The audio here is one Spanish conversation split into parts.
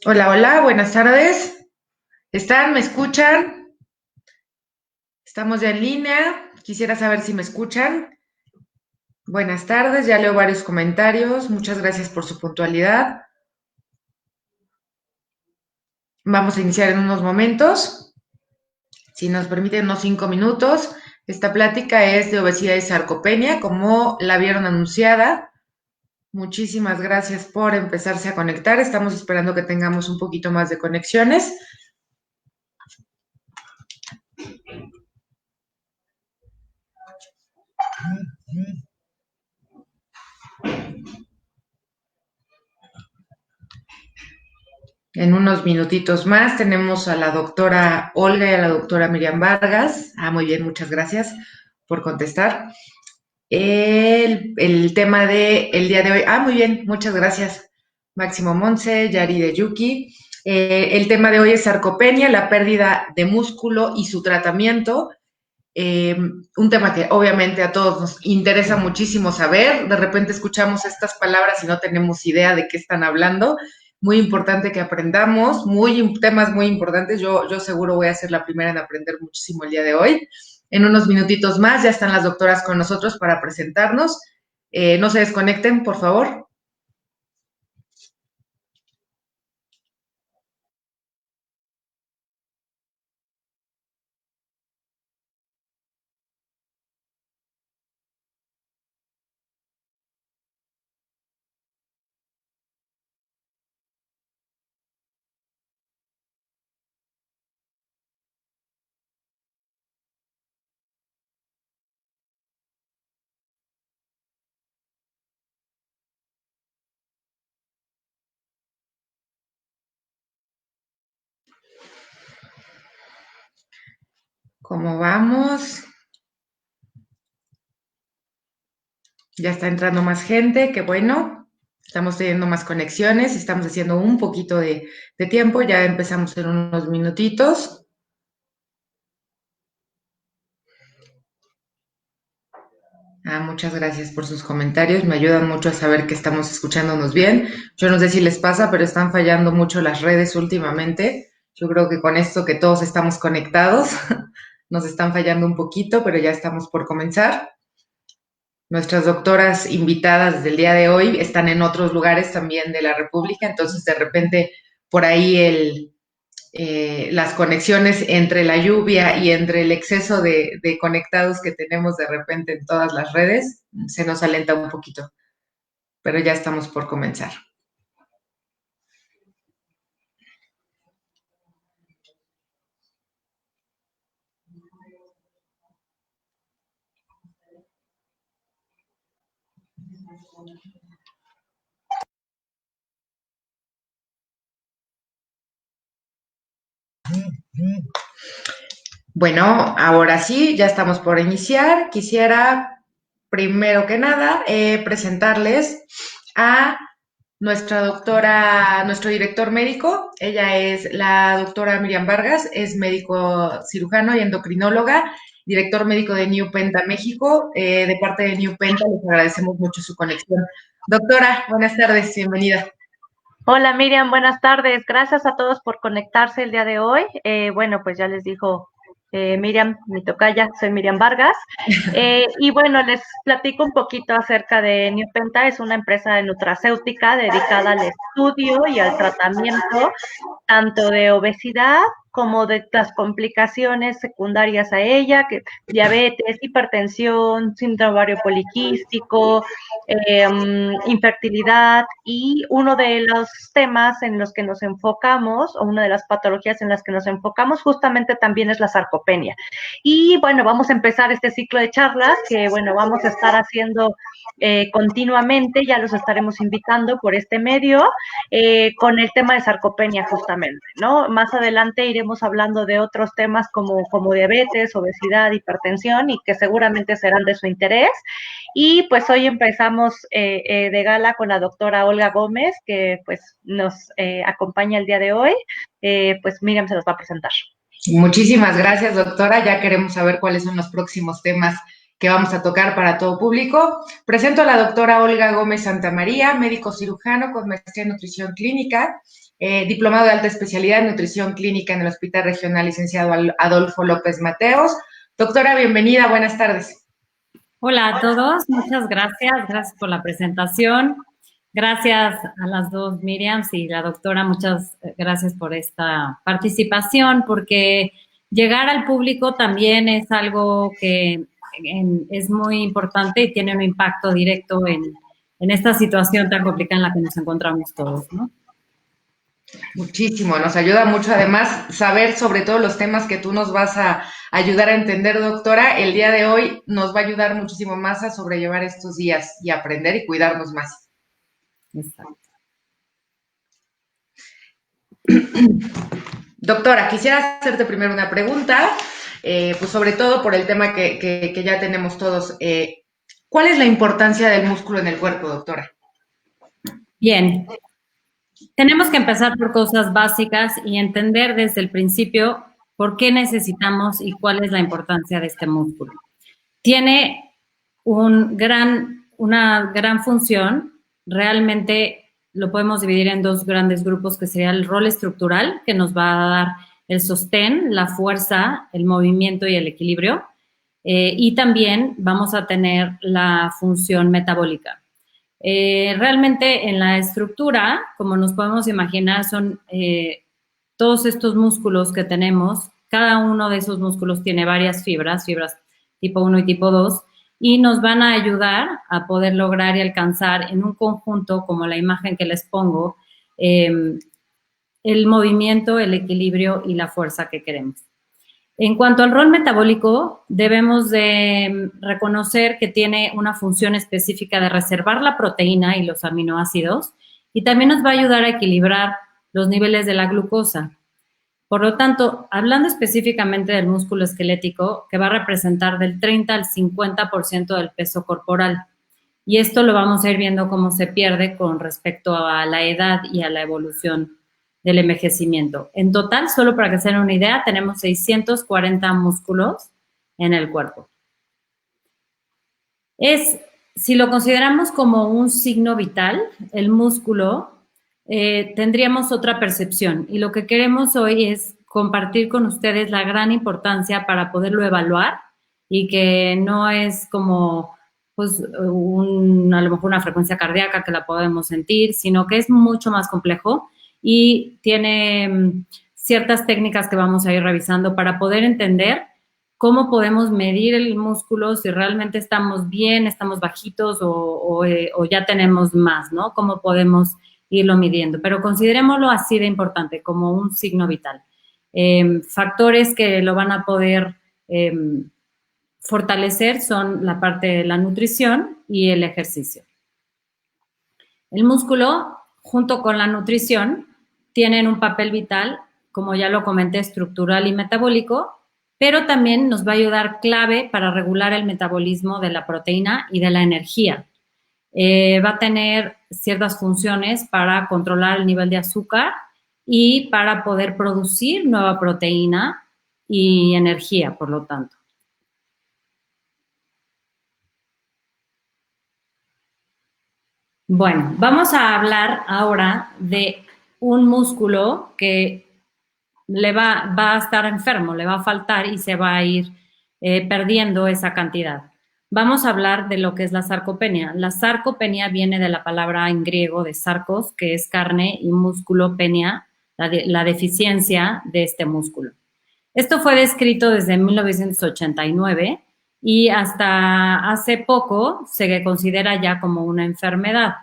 Hola, hola, buenas tardes. ¿Están? ¿Me escuchan? Estamos ya en línea. Quisiera saber si me escuchan. Buenas tardes, ya leo varios comentarios. Muchas gracias por su puntualidad. Vamos a iniciar en unos momentos. Si nos permiten unos 5 minutos. Esta plática es de obesidad y sarcopenia, como la vieron anunciada. Muchísimas gracias por empezarse a conectar. Estamos esperando que tengamos un poquito más de conexiones. En unos minutitos más tenemos a la doctora Olga y a la doctora Miriam Vargas. Muy bien, muchas gracias por contestar. El tema del día de hoy. Muy bien, muchas gracias. Máximo Monse, Yari de Yuki. El tema de hoy es sarcopenia, la pérdida de músculo y su tratamiento. Un tema que obviamente a todos nos interesa muchísimo saber. De repente escuchamos estas palabras y no tenemos idea de qué están hablando. Muy importante que aprendamos, temas muy importantes. Yo seguro voy a ser la primera en aprender muchísimo el día de hoy. En unos minutitos más ya están las doctoras con nosotros para presentarnos. No se desconecten, por favor. ¿Cómo vamos? Ya está entrando más gente, qué bueno. Estamos teniendo más conexiones, estamos haciendo un poquito de tiempo, ya empezamos en unos minutitos. Muchas gracias por sus comentarios, me ayudan mucho a saber que estamos escuchándonos bien. Yo no sé si les pasa, pero están fallando mucho las redes últimamente. Yo creo que con esto que todos estamos conectados, nos están fallando un poquito, pero ya estamos por comenzar. Nuestras doctoras invitadas desde el día de hoy están en otros lugares también de la República, entonces de repente por ahí las conexiones entre la lluvia y entre el exceso de conectados que tenemos de repente en todas las redes, se nos alenta un poquito, pero ya estamos por comenzar. Bueno, ahora sí, ya estamos por iniciar. Quisiera, primero que nada, presentarles a nuestra doctora, nuestro director médico. Ella es la doctora Miriam Vargas, es médico cirujano y endocrinóloga, director médico de New Penta México. De parte de New Penta les agradecemos mucho su conexión. Doctora, buenas tardes, bienvenida. Hola Miriam, buenas tardes. Gracias a todos por conectarse el día de hoy. Bueno, pues ya les dijo Miriam, mi tocaya, soy Miriam Vargas. Y bueno, les platico un poquito acerca de Newpenta. Es una empresa nutracéutica dedicada al estudio y al tratamiento tanto de obesidad como de las complicaciones secundarias a ella, que diabetes, hipertensión, síndrome ovario poliquístico, infertilidad, y uno de los temas en los que nos enfocamos, o una de las patologías en las que nos enfocamos justamente también es la sarcopenia. Y bueno, vamos a empezar este ciclo de charlas que, bueno, vamos a estar haciendo continuamente, ya los estaremos invitando por este medio, con el tema de sarcopenia justamente, ¿no? Más adelante iremos hablando de otros temas como diabetes, obesidad, hipertensión, y que seguramente serán de su interés. Y pues hoy empezamos de gala con la doctora Olga Gómez, que pues nos acompaña el día de hoy. Pues Miriam se los va a presentar. Muchísimas gracias, doctora. Ya queremos saber cuáles son los próximos temas que vamos a tocar para todo público. Presento a la doctora Olga Gómez Santamaría, médico cirujano con maestría en nutrición clínica, diplomado de alta especialidad en nutrición clínica en el Hospital Regional Licenciado Adolfo López Mateos. Doctora, bienvenida, buenas tardes. Hola a todos, muchas gracias por la presentación. Gracias a las dos Miriams y la doctora, muchas gracias por esta participación, porque llegar al público también es algo que es muy importante y tiene un impacto directo en esta situación tan complicada en la que nos encontramos todos, ¿no? Muchísimo, nos ayuda mucho además saber sobre todo los temas que tú nos vas a ayudar a entender, doctora. El día de hoy nos va a ayudar muchísimo más a sobrellevar estos días y aprender y cuidarnos más. Exacto. Doctora, quisiera hacerte primero una pregunta, pues sobre todo por el tema que ya tenemos todos. ¿Cuál es la importancia del músculo en el cuerpo, doctora? Bien, tenemos que empezar por cosas básicas y entender desde el principio por qué necesitamos y cuál es la importancia de este músculo. Tiene una gran función, realmente lo podemos dividir en dos grandes grupos, que sería el rol estructural, que nos va a dar el sostén, la fuerza, el movimiento y el equilibrio, y también vamos a tener la función metabólica. Realmente en la estructura, como nos podemos imaginar, son todos estos músculos que tenemos. Cada uno de esos músculos tiene varias fibras tipo 1 y tipo 2, y nos van a ayudar a poder lograr y alcanzar en un conjunto, como la imagen que les pongo, el movimiento, el equilibrio y la fuerza que queremos. En cuanto al rol metabólico, debemos de reconocer que tiene una función específica de reservar la proteína y los aminoácidos, y también nos va a ayudar a equilibrar los niveles de la glucosa. Por lo tanto, hablando específicamente del músculo esquelético, que va a representar del 30 al 50% del peso corporal, y esto lo vamos a ir viendo cómo se pierde con respecto a la edad y a la evolución del envejecimiento. En total, solo para que se den una idea, tenemos 640 músculos en el cuerpo. Si lo consideramos como un signo vital, el músculo, tendríamos otra percepción, y lo que queremos hoy es compartir con ustedes la gran importancia para poderlo evaluar, y que no es como pues a lo mejor una frecuencia cardíaca que la podemos sentir, sino que es mucho más complejo y tiene ciertas técnicas que vamos a ir revisando para poder entender cómo podemos medir el músculo, si realmente estamos bien, estamos bajitos o ya tenemos más, ¿no? Cómo podemos irlo midiendo. Pero considerémoslo así de importante, como un signo vital. Factores que lo van a poder fortalecer son la parte de la nutrición y el ejercicio. El músculo, junto con la nutrición, tienen un papel vital, como ya lo comenté, estructural y metabólico, pero también nos va a ayudar clave para regular el metabolismo de la proteína y de la energía. Va a tener ciertas funciones para controlar el nivel de azúcar y para poder producir nueva proteína y energía, por lo tanto. Bueno, vamos a hablar ahora de un músculo que va a estar enfermo, le va a faltar y se va a ir perdiendo esa cantidad. Vamos a hablar de lo que es la sarcopenia. La sarcopenia viene de la palabra en griego de sarcos, que es carne, y músculo, penia, la deficiencia de este músculo. Esto fue descrito desde 1989 y hasta hace poco se considera ya como una enfermedad.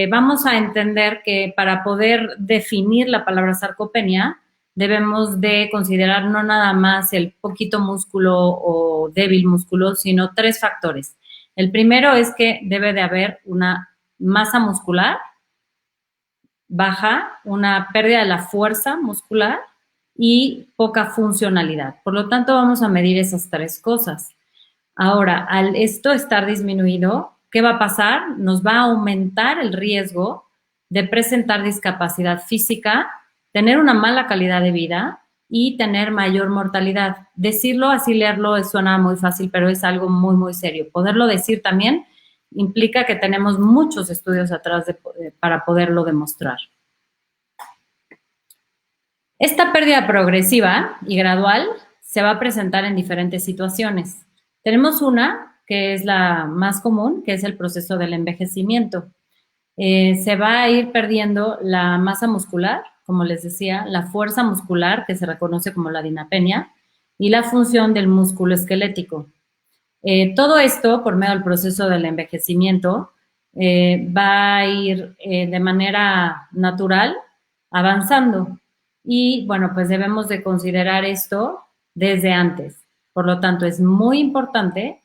Vamos a entender que para poder definir la palabra sarcopenia, debemos de considerar no nada más el poquito músculo o débil músculo, sino 3 factores. El primero es que debe de haber una masa muscular baja, una pérdida de la fuerza muscular y poca funcionalidad. Por lo tanto, vamos a medir esas 3 cosas. Ahora, al esto estar disminuido, ¿qué va a pasar? Nos va a aumentar el riesgo de presentar discapacidad física, tener una mala calidad de vida y tener mayor mortalidad. Decirlo, así leerlo, suena muy fácil, pero es algo muy, muy serio. Poderlo decir también implica que tenemos muchos estudios atrás para poderlo demostrar. Esta pérdida progresiva y gradual se va a presentar en diferentes situaciones. Tenemos una que es la más común, que es el proceso del envejecimiento. Se va a ir perdiendo la masa muscular, como les decía, la fuerza muscular, que se reconoce como la dinapenia, y la función del músculo esquelético. Todo esto, por medio del proceso del envejecimiento, va a ir de manera natural avanzando. Y bueno, pues debemos de considerar esto desde antes. Por lo tanto, es muy importante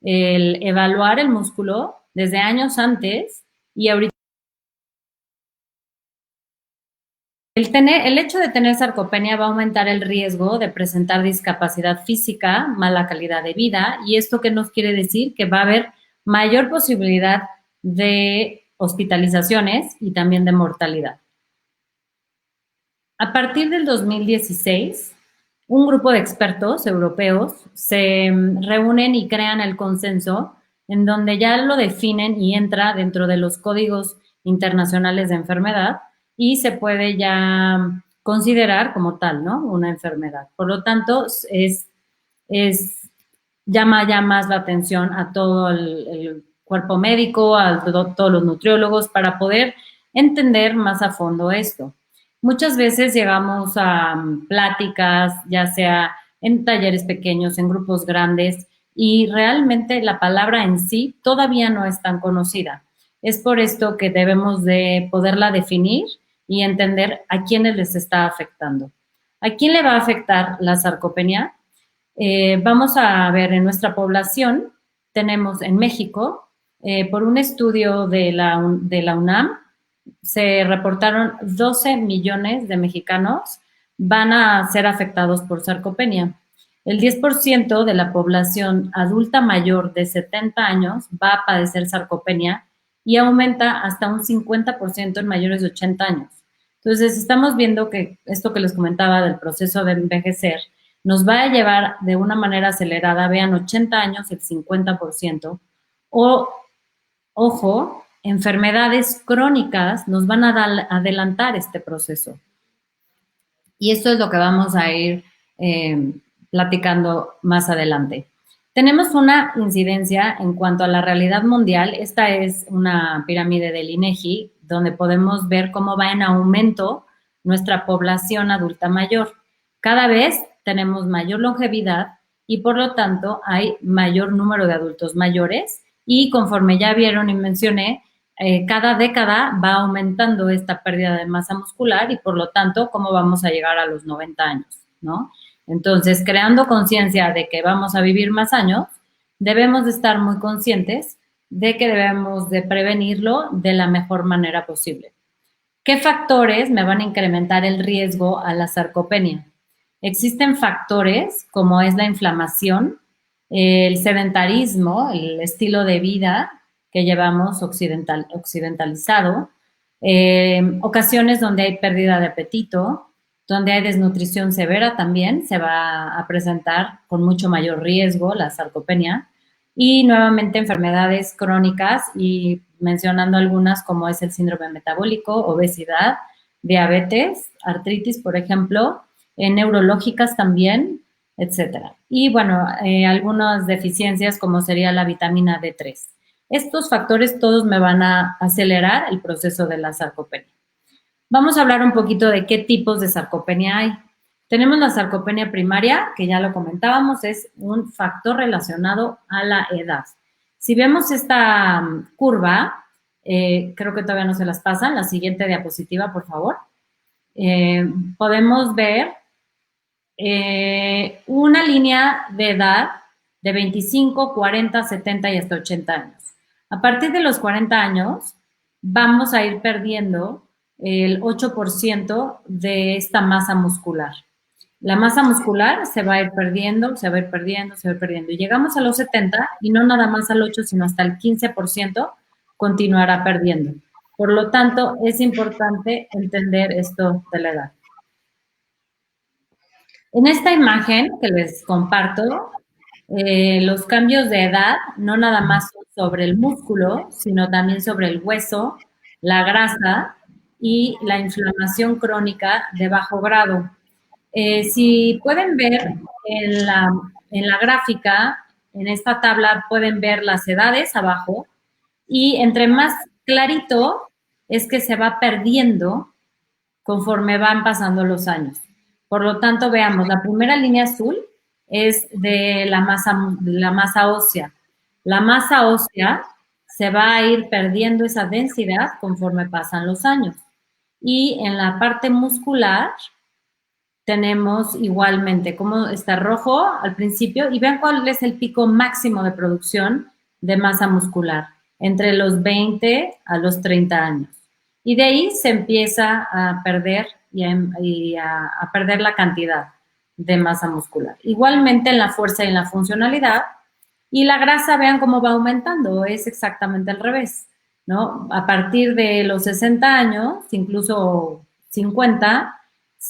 el evaluar el músculo desde años antes y ahorita. El hecho de tener sarcopenia va a aumentar el riesgo de presentar discapacidad física, mala calidad de vida, y esto qué nos quiere decir que va a haber mayor posibilidad de hospitalizaciones y también de mortalidad. A partir del 2016, un grupo de expertos europeos se reúnen y crean el consenso en donde ya lo definen y entra dentro de los códigos internacionales de enfermedad y se puede ya considerar como tal, ¿no? Una enfermedad. Por lo tanto, llama ya más la atención a todo el cuerpo médico, a todos los nutriólogos, para poder entender más a fondo esto. Muchas veces llegamos a pláticas, ya sea en talleres pequeños, en grupos grandes, y realmente la palabra en sí todavía no es tan conocida. Es por esto que debemos de poderla definir y entender a quiénes les está afectando. ¿A quién le va a afectar la sarcopenia? Vamos a ver en nuestra población, tenemos en México, por un estudio de la UNAM, se reportaron 12 millones de mexicanos van a ser afectados por sarcopenia. El 10% de la población adulta mayor de 70 años va a padecer sarcopenia y aumenta hasta un 50% en mayores de 80 años. Entonces, estamos viendo que esto que les comentaba del proceso de envejecer nos va a llevar de una manera acelerada, vean, 80 años, el 50%, o, ojo, enfermedades crónicas nos van a adelantar este proceso. Y esto es lo que vamos a ir platicando más adelante. Tenemos una incidencia en cuanto a la realidad mundial. Esta es una pirámide del INEGI, donde podemos ver cómo va en aumento nuestra población adulta mayor. Cada vez tenemos mayor longevidad y por lo tanto hay mayor número de adultos mayores y conforme ya vieron y mencioné, cada década va aumentando esta pérdida de masa muscular y por lo tanto, ¿cómo vamos a llegar a los 90 años? ¿No? Entonces, creando conciencia de que vamos a vivir más años, debemos de estar muy conscientes de que debemos de prevenirlo de la mejor manera posible. ¿Qué factores me van a incrementar el riesgo a la sarcopenia? Existen factores como es la inflamación, el sedentarismo, el estilo de vida que llevamos occidentalizado, ocasiones donde hay pérdida de apetito, donde hay desnutrición severa también se va a presentar con mucho mayor riesgo la sarcopenia y nuevamente enfermedades crónicas y mencionando algunas como es el síndrome metabólico, obesidad, diabetes, artritis, por ejemplo, neurológicas también, etcétera. Y bueno, algunas deficiencias como sería la vitamina D3. Estos factores todos me van a acelerar el proceso de la sarcopenia. Vamos a hablar un poquito de qué tipos de sarcopenia hay. Tenemos la sarcopenia primaria, que ya lo comentábamos, es un factor relacionado a la edad. Si vemos esta curva, creo que todavía no se las pasan, la siguiente diapositiva, por favor. Podemos ver una línea de edad de 25, 40, 70 y hasta 80 años. A partir de los 40 años, vamos a ir perdiendo el 8% de esta masa muscular. La masa muscular se va a ir perdiendo, se va a ir perdiendo, se va a ir perdiendo. Y llegamos a los 70 y no nada más al 8, sino hasta el 15% continuará perdiendo. Por lo tanto, es importante entender esto de la edad. En esta imagen que les comparto, los cambios de edad no nada más son sobre el músculo, sino también sobre el hueso, la grasa y la inflamación crónica de bajo grado. Si pueden ver en la gráfica, en esta tabla pueden ver las edades abajo y entre más clarito es que se va perdiendo conforme van pasando los años. Por lo tanto, veamos, la primera línea azul es de la masa ósea. La masa ósea se va a ir perdiendo esa densidad conforme pasan los años. Y en la parte muscular tenemos igualmente como está rojo al principio y vean cuál es el pico máximo de producción de masa muscular entre los 20 a los 30 años. Y de ahí se empieza a perder y a perder la cantidad de masa muscular. Igualmente en la fuerza y en la funcionalidad. Y la grasa, vean cómo va aumentando, es exactamente al revés, ¿no? A partir de los 60 años, incluso 50,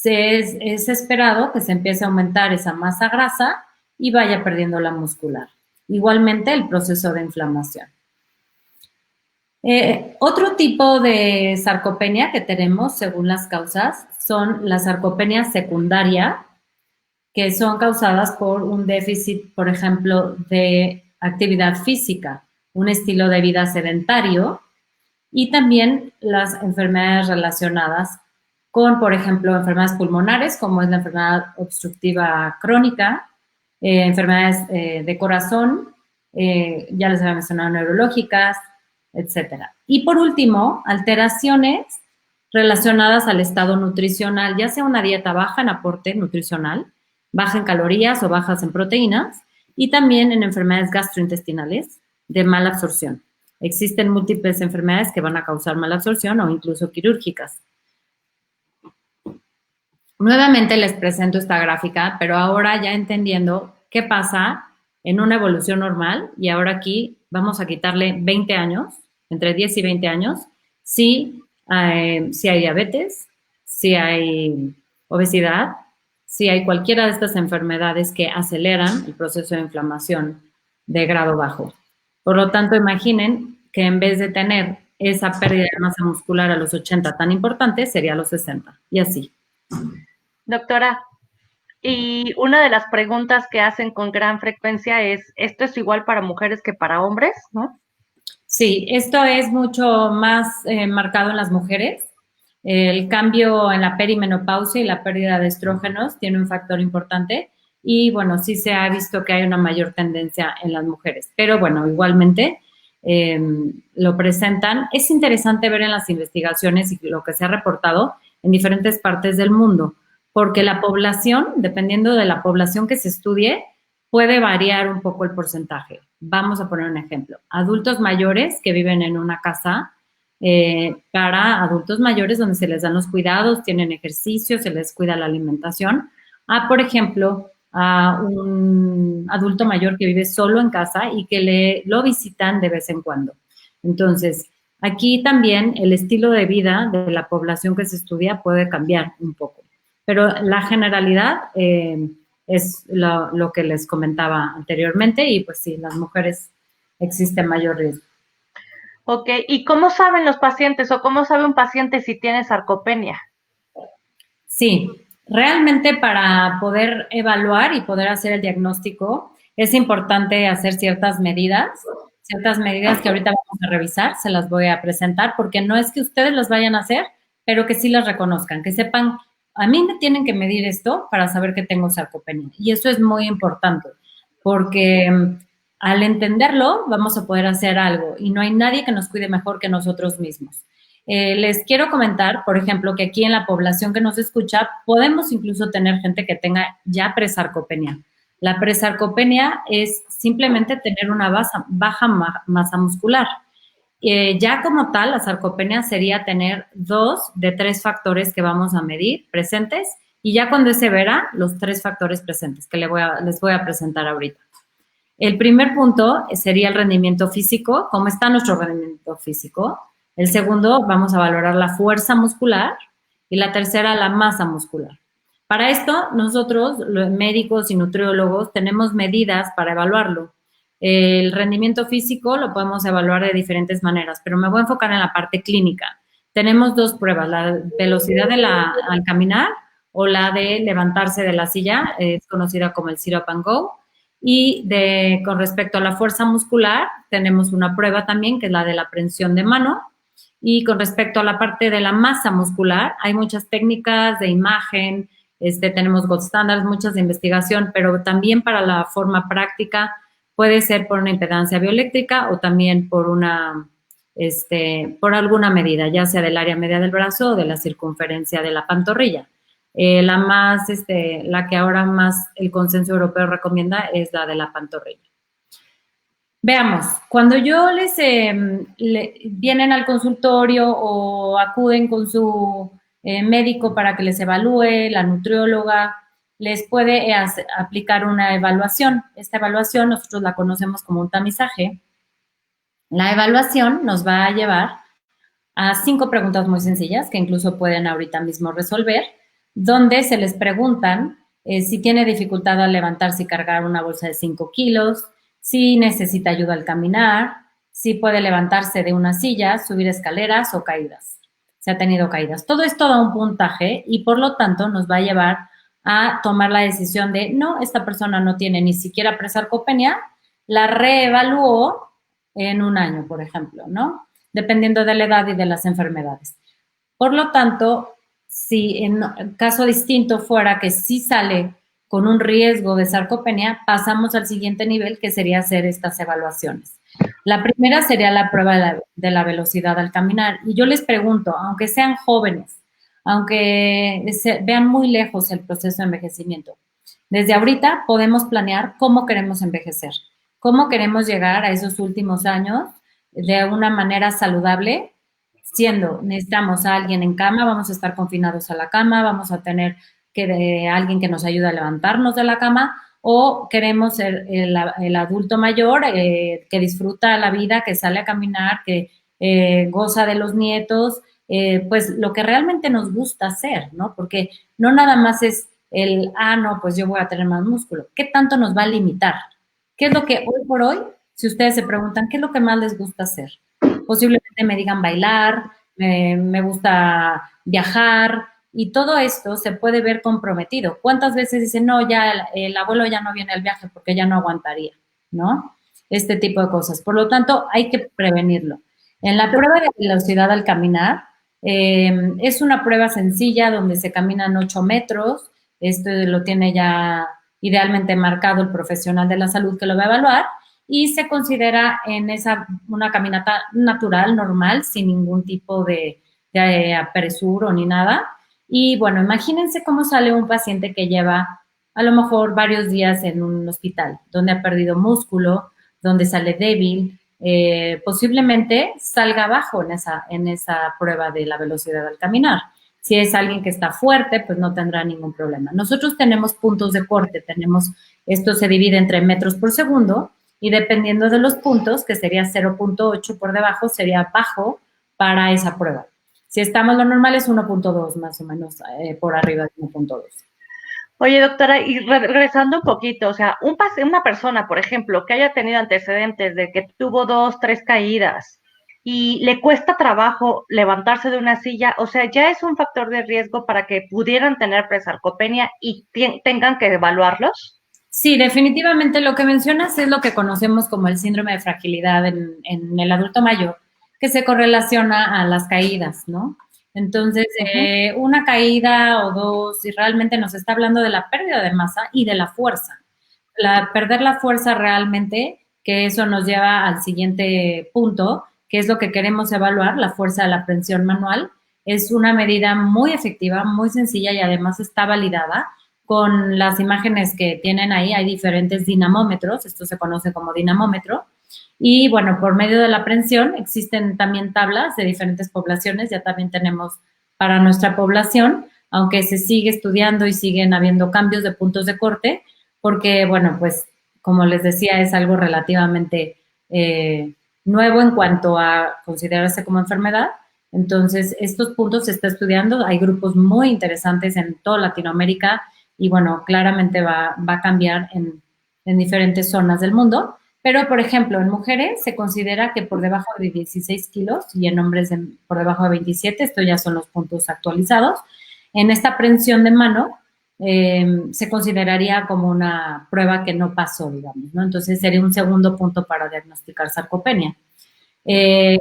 es esperado que se empiece a aumentar esa masa grasa y vaya perdiendo la muscular. Igualmente el proceso de inflamación. Otro tipo de sarcopenia que tenemos, según las causas, son la sarcopenia secundaria, que son causadas por un déficit, por ejemplo, de actividad física, un estilo de vida sedentario y también las enfermedades relacionadas con, por ejemplo, enfermedades pulmonares, como es la enfermedad obstructiva crónica, enfermedades de corazón, ya les había mencionado, neurológicas, etcétera. Y por último, alteraciones relacionadas al estado nutricional, ya sea una dieta baja en aporte nutricional, baja en calorías o bajas en proteínas, y también en enfermedades gastrointestinales de mala absorción. Existen múltiples enfermedades que van a causar mala absorción o incluso quirúrgicas. Nuevamente les presento esta gráfica, pero ahora ya entendiendo qué pasa en una evolución normal, y ahora aquí vamos a quitarle 20 años, entre 10 y 20 años, si hay diabetes, si hay obesidad, si hay cualquiera de estas enfermedades que aceleran el proceso de inflamación de grado bajo. Por lo tanto, imaginen que en vez de tener esa pérdida de masa muscular a los 80 tan importante, sería a los 60, y así. Doctora, y una de las preguntas que hacen con gran frecuencia es, ¿esto es igual para mujeres que para hombres, no? Sí, esto es mucho más marcado en las mujeres. El cambio en la perimenopausia y la pérdida de estrógenos tiene un factor importante y, bueno, sí se ha visto que hay una mayor tendencia en las mujeres. Pero, bueno, igualmente lo presentan. Es interesante ver en las investigaciones y lo que se ha reportado en diferentes partes del mundo, porque la población, dependiendo de la población que se estudie, puede variar un poco el porcentaje. Vamos a poner un ejemplo. Adultos mayores que viven en una casa, para adultos mayores donde se les dan los cuidados, tienen ejercicio, se les cuida la alimentación, por ejemplo, a un adulto mayor que vive solo en casa y que lo visitan de vez en cuando. Entonces, aquí también el estilo de vida de la población que se estudia puede cambiar un poco, pero la generalidad es lo que les comentaba anteriormente y pues sí, las mujeres existe mayor riesgo. Ok, ¿y cómo saben los pacientes o cómo sabe un paciente si tiene sarcopenia? Sí, realmente para poder evaluar y poder hacer el diagnóstico es importante hacer ciertas medidas que ahorita vamos a revisar, se las voy a presentar, porque no es que ustedes las vayan a hacer, pero que sí las reconozcan, que sepan, a mí me tienen que medir esto para saber que tengo sarcopenia. Y eso es muy importante, porque al entenderlo vamos a poder hacer algo y no hay nadie que nos cuide mejor que nosotros mismos. Les quiero comentar, por ejemplo, que aquí en la población que nos escucha podemos incluso tener gente que tenga ya presarcopenia. La presarcopenia es simplemente tener una baja masa muscular. Ya como tal, la sarcopenia sería tener 2 de 3 factores que vamos a medir presentes y ya cuando es severa, los 3 factores presentes que les voy a presentar ahorita. El primer punto sería el rendimiento físico, cómo está nuestro rendimiento físico. El segundo, vamos a valorar la fuerza muscular y la tercera, la masa muscular. Para esto, nosotros, los médicos y nutriólogos, tenemos medidas para evaluarlo. El rendimiento físico lo podemos evaluar de diferentes maneras, pero me voy a enfocar en la parte clínica. Tenemos dos pruebas, la velocidad al caminar o la de levantarse de la silla, es conocida como el Sit Up and Go. Y con respecto a la fuerza muscular, tenemos una prueba también que es la de la aprensión de mano. Y con respecto a la parte de la masa muscular, hay muchas técnicas de imagen, tenemos gold standards, muchas de investigación, pero también para la forma práctica puede ser por una impedancia bioeléctrica o también por por alguna medida, ya sea del área media del brazo o de la circunferencia de la pantorrilla. La que ahora más el consenso europeo recomienda es la de la pantorrilla. Veamos, cuando vienen al consultorio o acuden con su médico para que les evalúe, la nutrióloga les puede aplicar una evaluación. Esta evaluación nosotros la conocemos como un tamizaje. La evaluación nos va a llevar a 5 preguntas muy sencillas que incluso pueden ahorita mismo resolver, donde se les preguntan si tiene dificultad al levantarse y cargar una bolsa de 5 kilos, si necesita ayuda al caminar, si puede levantarse de una silla, subir escaleras o caídas. Si ha tenido caídas. Todo esto da un puntaje y por lo tanto nos va a llevar a tomar la decisión de, no, esta persona no tiene ni siquiera presarcopenia, la reevaluó en un año, por ejemplo, ¿no? Dependiendo de la edad y de las enfermedades. Por lo tanto, si en caso distinto fuera que sí sale con un riesgo de sarcopenia, pasamos al siguiente nivel, que sería hacer estas evaluaciones. La primera sería la prueba de la velocidad al caminar. Y yo les pregunto, aunque sean jóvenes, aunque vean muy lejos el proceso de envejecimiento, desde ahorita podemos planear cómo queremos envejecer, cómo queremos llegar a esos últimos años de una manera saludable, necesitamos a alguien en cama, vamos a estar confinados a la cama, vamos a tener alguien que nos ayude a levantarnos de la cama, o queremos ser el adulto mayor que disfruta la vida, que sale a caminar, que goza de los nietos, pues lo que realmente nos gusta hacer, ¿no? Porque no nada más es no, pues yo voy a tener más músculo. ¿Qué tanto nos va a limitar? ¿Qué es lo que hoy por hoy, si ustedes se preguntan, qué es lo que más les gusta hacer? Posiblemente me digan bailar, me gusta viajar, y todo esto se puede ver comprometido. ¿Cuántas veces dicen, no, ya el abuelo ya no viene al viaje porque ya no aguantaría, ¿no? Este tipo de cosas. Por lo tanto, hay que prevenirlo. En la prueba de velocidad al caminar, es una prueba sencilla donde se caminan 8 metros. Esto lo tiene ya idealmente marcado el profesional de la salud que lo va a evaluar, y se considera una caminata natural, normal, sin ningún tipo de apresuro ni nada. Y bueno, imagínense cómo sale un paciente que lleva a lo mejor varios días en un hospital, donde ha perdido músculo, donde sale débil, posiblemente salga bajo en esa prueba de la velocidad al caminar. Si es alguien que está fuerte, pues no tendrá ningún problema. Nosotros tenemos puntos de corte, esto se divide entre metros por segundo, y dependiendo de los puntos, que sería 0.8 por debajo, sería bajo para esa prueba. Si estamos, lo normal es 1.2 más o menos, por arriba de 1.2. Oye, doctora, y regresando un poquito, o sea, una persona, por ejemplo, que haya tenido antecedentes de que tuvo 2, 3 caídas y le cuesta trabajo levantarse de una silla, o sea, ya es un factor de riesgo para que pudieran tener presarcopenia y tengan que evaluarlos. Sí, definitivamente lo que mencionas es lo que conocemos como el síndrome de fragilidad en el adulto mayor, que se correlaciona a las caídas, ¿no? Entonces, una caída o dos, y realmente nos está hablando de la pérdida de masa y de la fuerza. Perder la fuerza realmente, que eso nos lleva al siguiente punto, que es lo que queremos evaluar, la fuerza de la prensión manual. Es una medida muy efectiva, muy sencilla y además está validada. Con las imágenes que tienen ahí, hay diferentes dinamómetros, esto se conoce como dinamómetro, y bueno, por medio de la prensión existen también tablas de diferentes poblaciones, ya también tenemos para nuestra población, aunque se sigue estudiando y siguen habiendo cambios de puntos de corte, porque bueno, pues como les decía, es algo relativamente nuevo en cuanto a considerarse como enfermedad, Entonces, estos puntos se está estudiando, hay grupos muy interesantes en toda Latinoamérica y bueno, claramente va a cambiar en diferentes zonas del mundo. Pero, por ejemplo, en mujeres se considera que por debajo de 16 kilos y en hombres por debajo de 27, esto ya son los puntos actualizados, en esta aprehensión de mano se consideraría como una prueba que no pasó, digamos, ¿no? Entonces sería un segundo punto para diagnosticar sarcopenia.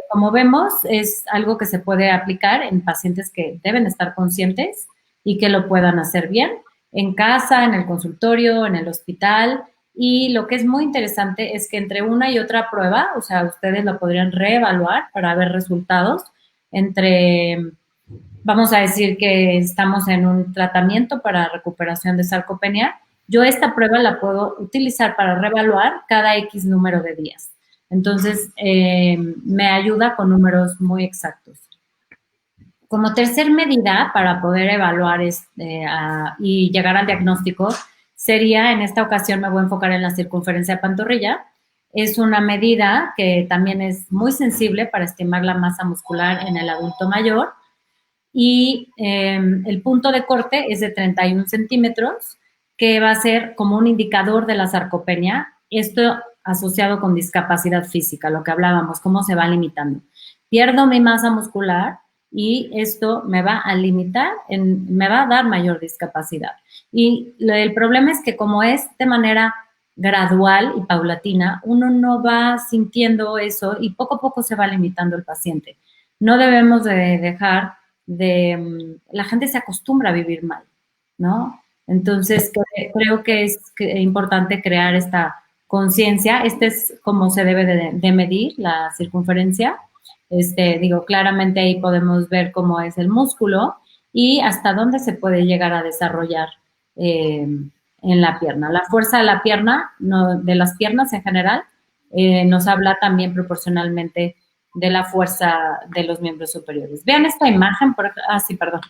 Como vemos, es algo que se puede aplicar en pacientes que deben estar conscientes y que lo puedan hacer bien, en casa, en el consultorio, en el hospital. Y lo que es muy interesante es que entre una y otra prueba, o sea, ustedes lo podrían reevaluar para ver resultados entre, vamos a decir que estamos en un tratamiento para recuperación de sarcopenia. Yo esta prueba la puedo utilizar para reevaluar cada X número de días. Entonces, me ayuda con números muy exactos. Como tercer medida para poder evaluar y llegar al diagnóstico, sería, en esta ocasión me voy a enfocar en la circunferencia de pantorrilla. Es una medida que también es muy sensible para estimar la masa muscular en el adulto mayor. Y el punto de corte es de 31 centímetros, que va a ser como un indicador de la sarcopenia. Esto asociado con discapacidad física, lo que hablábamos, cómo se va limitando. Pierdo mi masa muscular y esto me va a limitar, me va a dar mayor discapacidad. Y el problema es que como es de manera gradual y paulatina, uno no va sintiendo eso y poco a poco se va limitando el paciente. No debemos de dejar la gente se acostumbra a vivir mal, ¿no? Entonces, creo que es importante crear esta conciencia. Este es como se debe de medir la circunferencia. Digo, claramente ahí podemos ver cómo es el músculo y hasta dónde se puede llegar a desarrollar en la pierna. La fuerza de la pierna, de las piernas en general, nos habla también proporcionalmente de la fuerza de los miembros superiores. Vean esta imagen, sí, perdón.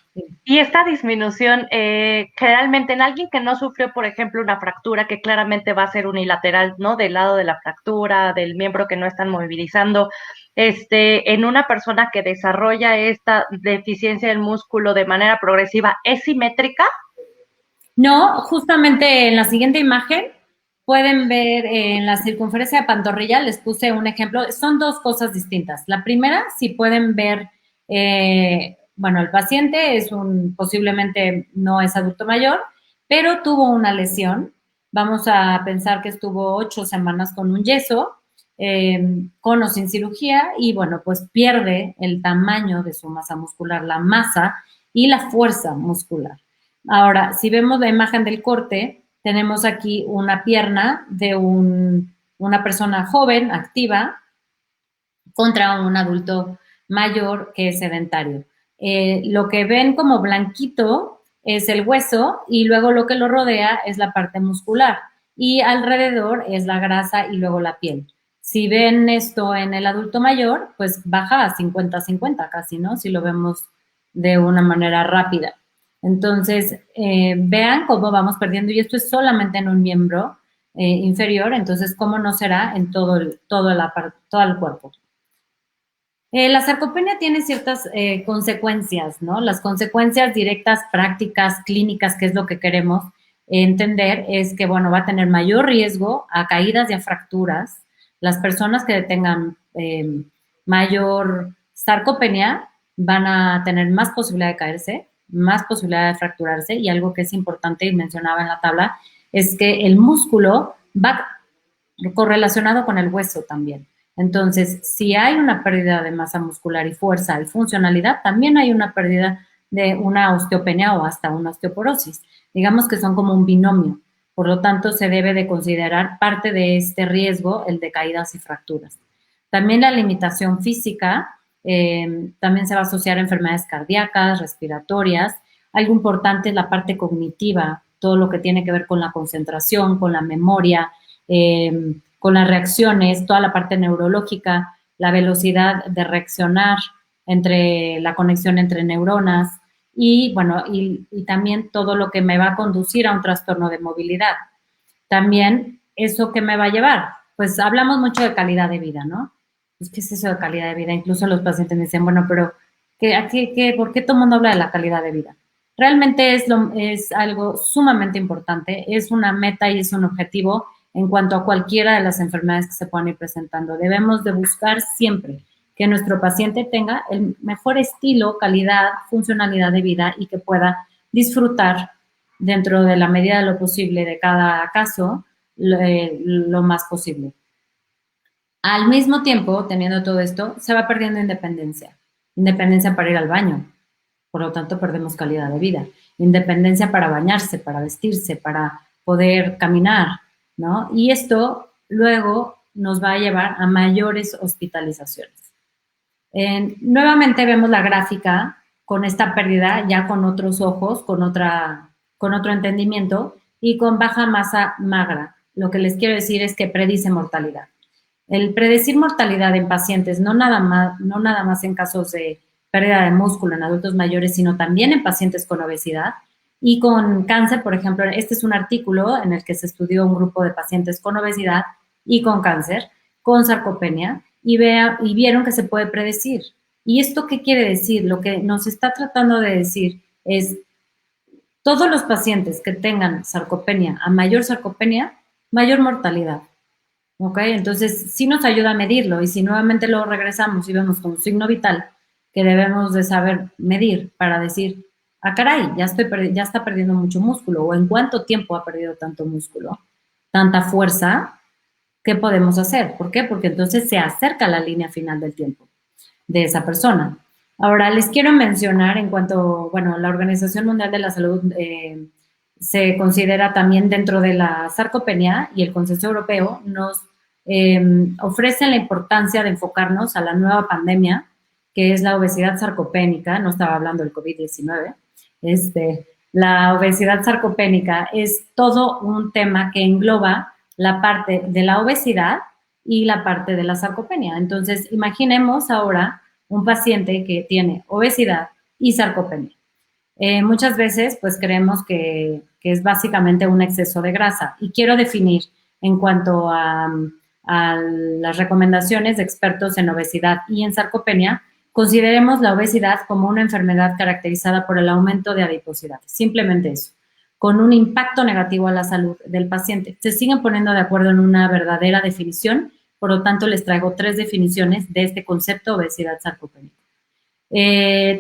Y esta disminución, generalmente en alguien que no sufrió, por ejemplo, una fractura, que claramente va a ser unilateral, ¿no? Del lado de la fractura, del miembro que no están movilizando, en una persona que desarrolla esta deficiencia del músculo de manera progresiva, ¿es simétrica? No, justamente en la siguiente imagen pueden ver en la circunferencia de pantorrilla, les puse un ejemplo, son dos cosas distintas. La primera, si pueden ver, bueno, el paciente posiblemente no es adulto mayor, pero tuvo una lesión. Vamos a pensar que estuvo 8 semanas con un yeso, con o sin cirugía, y bueno, pues pierde el tamaño de su masa muscular, la masa y la fuerza muscular. Ahora, si vemos la imagen del corte, tenemos aquí una pierna de una persona joven, activa, contra un adulto mayor que es sedentario. Lo que ven como blanquito es el hueso y luego lo que lo rodea es la parte muscular y alrededor es la grasa y luego la piel. Si ven esto en el adulto mayor, pues baja a 50-50 casi, ¿no? Si lo vemos de una manera rápida. Entonces, vean cómo vamos perdiendo, y esto es solamente en un miembro inferior, entonces, ¿cómo no será en todo el cuerpo? La sarcopenia tiene ciertas consecuencias, ¿no? Las consecuencias directas, prácticas, clínicas, que es lo que queremos entender, es que, bueno, va a tener mayor riesgo a caídas y a fracturas. Las personas que tengan mayor sarcopenia van a tener más posibilidad de caerse, más posibilidad de fracturarse, y algo que es importante y mencionaba en la tabla es que el músculo va correlacionado con el hueso también. Entonces, si hay una pérdida de masa muscular y fuerza y funcionalidad, también hay una pérdida de una osteopenia o hasta una osteoporosis. Digamos que son como un binomio. Por lo tanto, se debe de considerar parte de este riesgo el de caídas y fracturas. También la limitación física también se va a asociar a enfermedades cardíacas, respiratorias. Algo importante es la parte cognitiva, todo lo que tiene que ver con la concentración, con la memoria, con las reacciones, toda la parte neurológica, la velocidad de reaccionar la conexión entre neuronas y, bueno, y también todo lo que me va a conducir a un trastorno de movilidad. También, ¿eso qué me va a llevar? Pues hablamos mucho de calidad de vida, ¿no? Pues, ¿qué es eso de calidad de vida? Incluso los pacientes me dicen, bueno, pero ¿Por qué todo el mundo habla de la calidad de vida? Realmente es algo sumamente importante, es una meta y es un objetivo en cuanto a cualquiera de las enfermedades que se puedan ir presentando. Debemos de buscar siempre que nuestro paciente tenga el mejor estilo, calidad, funcionalidad de vida y que pueda disfrutar dentro de la medida de lo posible de cada caso lo más posible. Al mismo tiempo, teniendo todo esto, se va perdiendo independencia. Independencia para ir al baño, por lo tanto perdemos calidad de vida. Independencia para bañarse, para vestirse, para poder caminar, ¿no? Y esto luego nos va a llevar a mayores hospitalizaciones. Nuevamente vemos la gráfica con esta pérdida ya con otros ojos, con otro entendimiento y con baja masa magra. Lo que les quiero decir es que predice mortalidad. El predecir mortalidad en pacientes, no nada más en casos de pérdida de músculo en adultos mayores, sino también en pacientes con obesidad y con cáncer, por ejemplo, este es un artículo en el que se estudió un grupo de pacientes con obesidad y con cáncer, con sarcopenia, y vieron que se puede predecir. ¿Y esto qué quiere decir? Lo que nos está tratando de decir es todos los pacientes que tengan sarcopenia, a mayor sarcopenia, mayor mortalidad. ¿Ok? Entonces, sí nos ayuda a medirlo y si nuevamente lo regresamos y vemos como signo vital que debemos de saber medir para decir, ah, caray, ya está perdiendo mucho músculo o en cuánto tiempo ha perdido tanto músculo, tanta fuerza, ¿qué podemos hacer? ¿Por qué? Porque entonces se acerca la línea final del tiempo de esa persona. Ahora, les quiero mencionar en cuanto, bueno, la Organización Mundial de la Salud se considera también dentro de la sarcopenia y el Consenso Europeo nos ofrecen la importancia de enfocarnos a la nueva pandemia, que es la obesidad sarcopénica, no estaba hablando del COVID-19, la obesidad sarcopénica es todo un tema que engloba la parte de la obesidad y la parte de la sarcopenia. Entonces, imaginemos ahora un paciente que tiene obesidad y sarcopenia. Muchas veces, pues, creemos que es básicamente un exceso de grasa. Y quiero definir en cuanto a las recomendaciones de expertos en obesidad y en sarcopenia, consideremos la obesidad como una enfermedad caracterizada por el aumento de adiposidad. Simplemente eso, con un impacto negativo a la salud del paciente. Se siguen poniendo de acuerdo en una verdadera definición, por lo tanto, les traigo 3 definiciones de este concepto obesidad sarcopénica.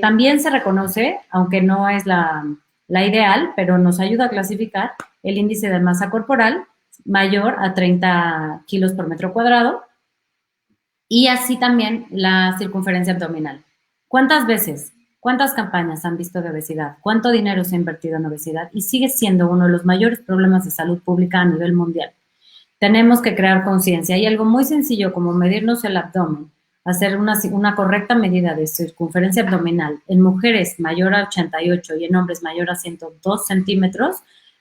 También se reconoce, aunque no es la ideal, pero nos ayuda a clasificar el índice de masa corporal mayor a 30 kilos por metro cuadrado y así también la circunferencia abdominal. ¿Cuántas veces, cuántas campañas han visto de obesidad? ¿Cuánto dinero se ha invertido en obesidad? Y sigue siendo uno de los mayores problemas de salud pública a nivel mundial. Tenemos que crear conciencia y algo muy sencillo como medirnos el abdomen, hacer una correcta medida de circunferencia abdominal en mujeres mayor a 88 y en hombres mayor a 102 centímetros,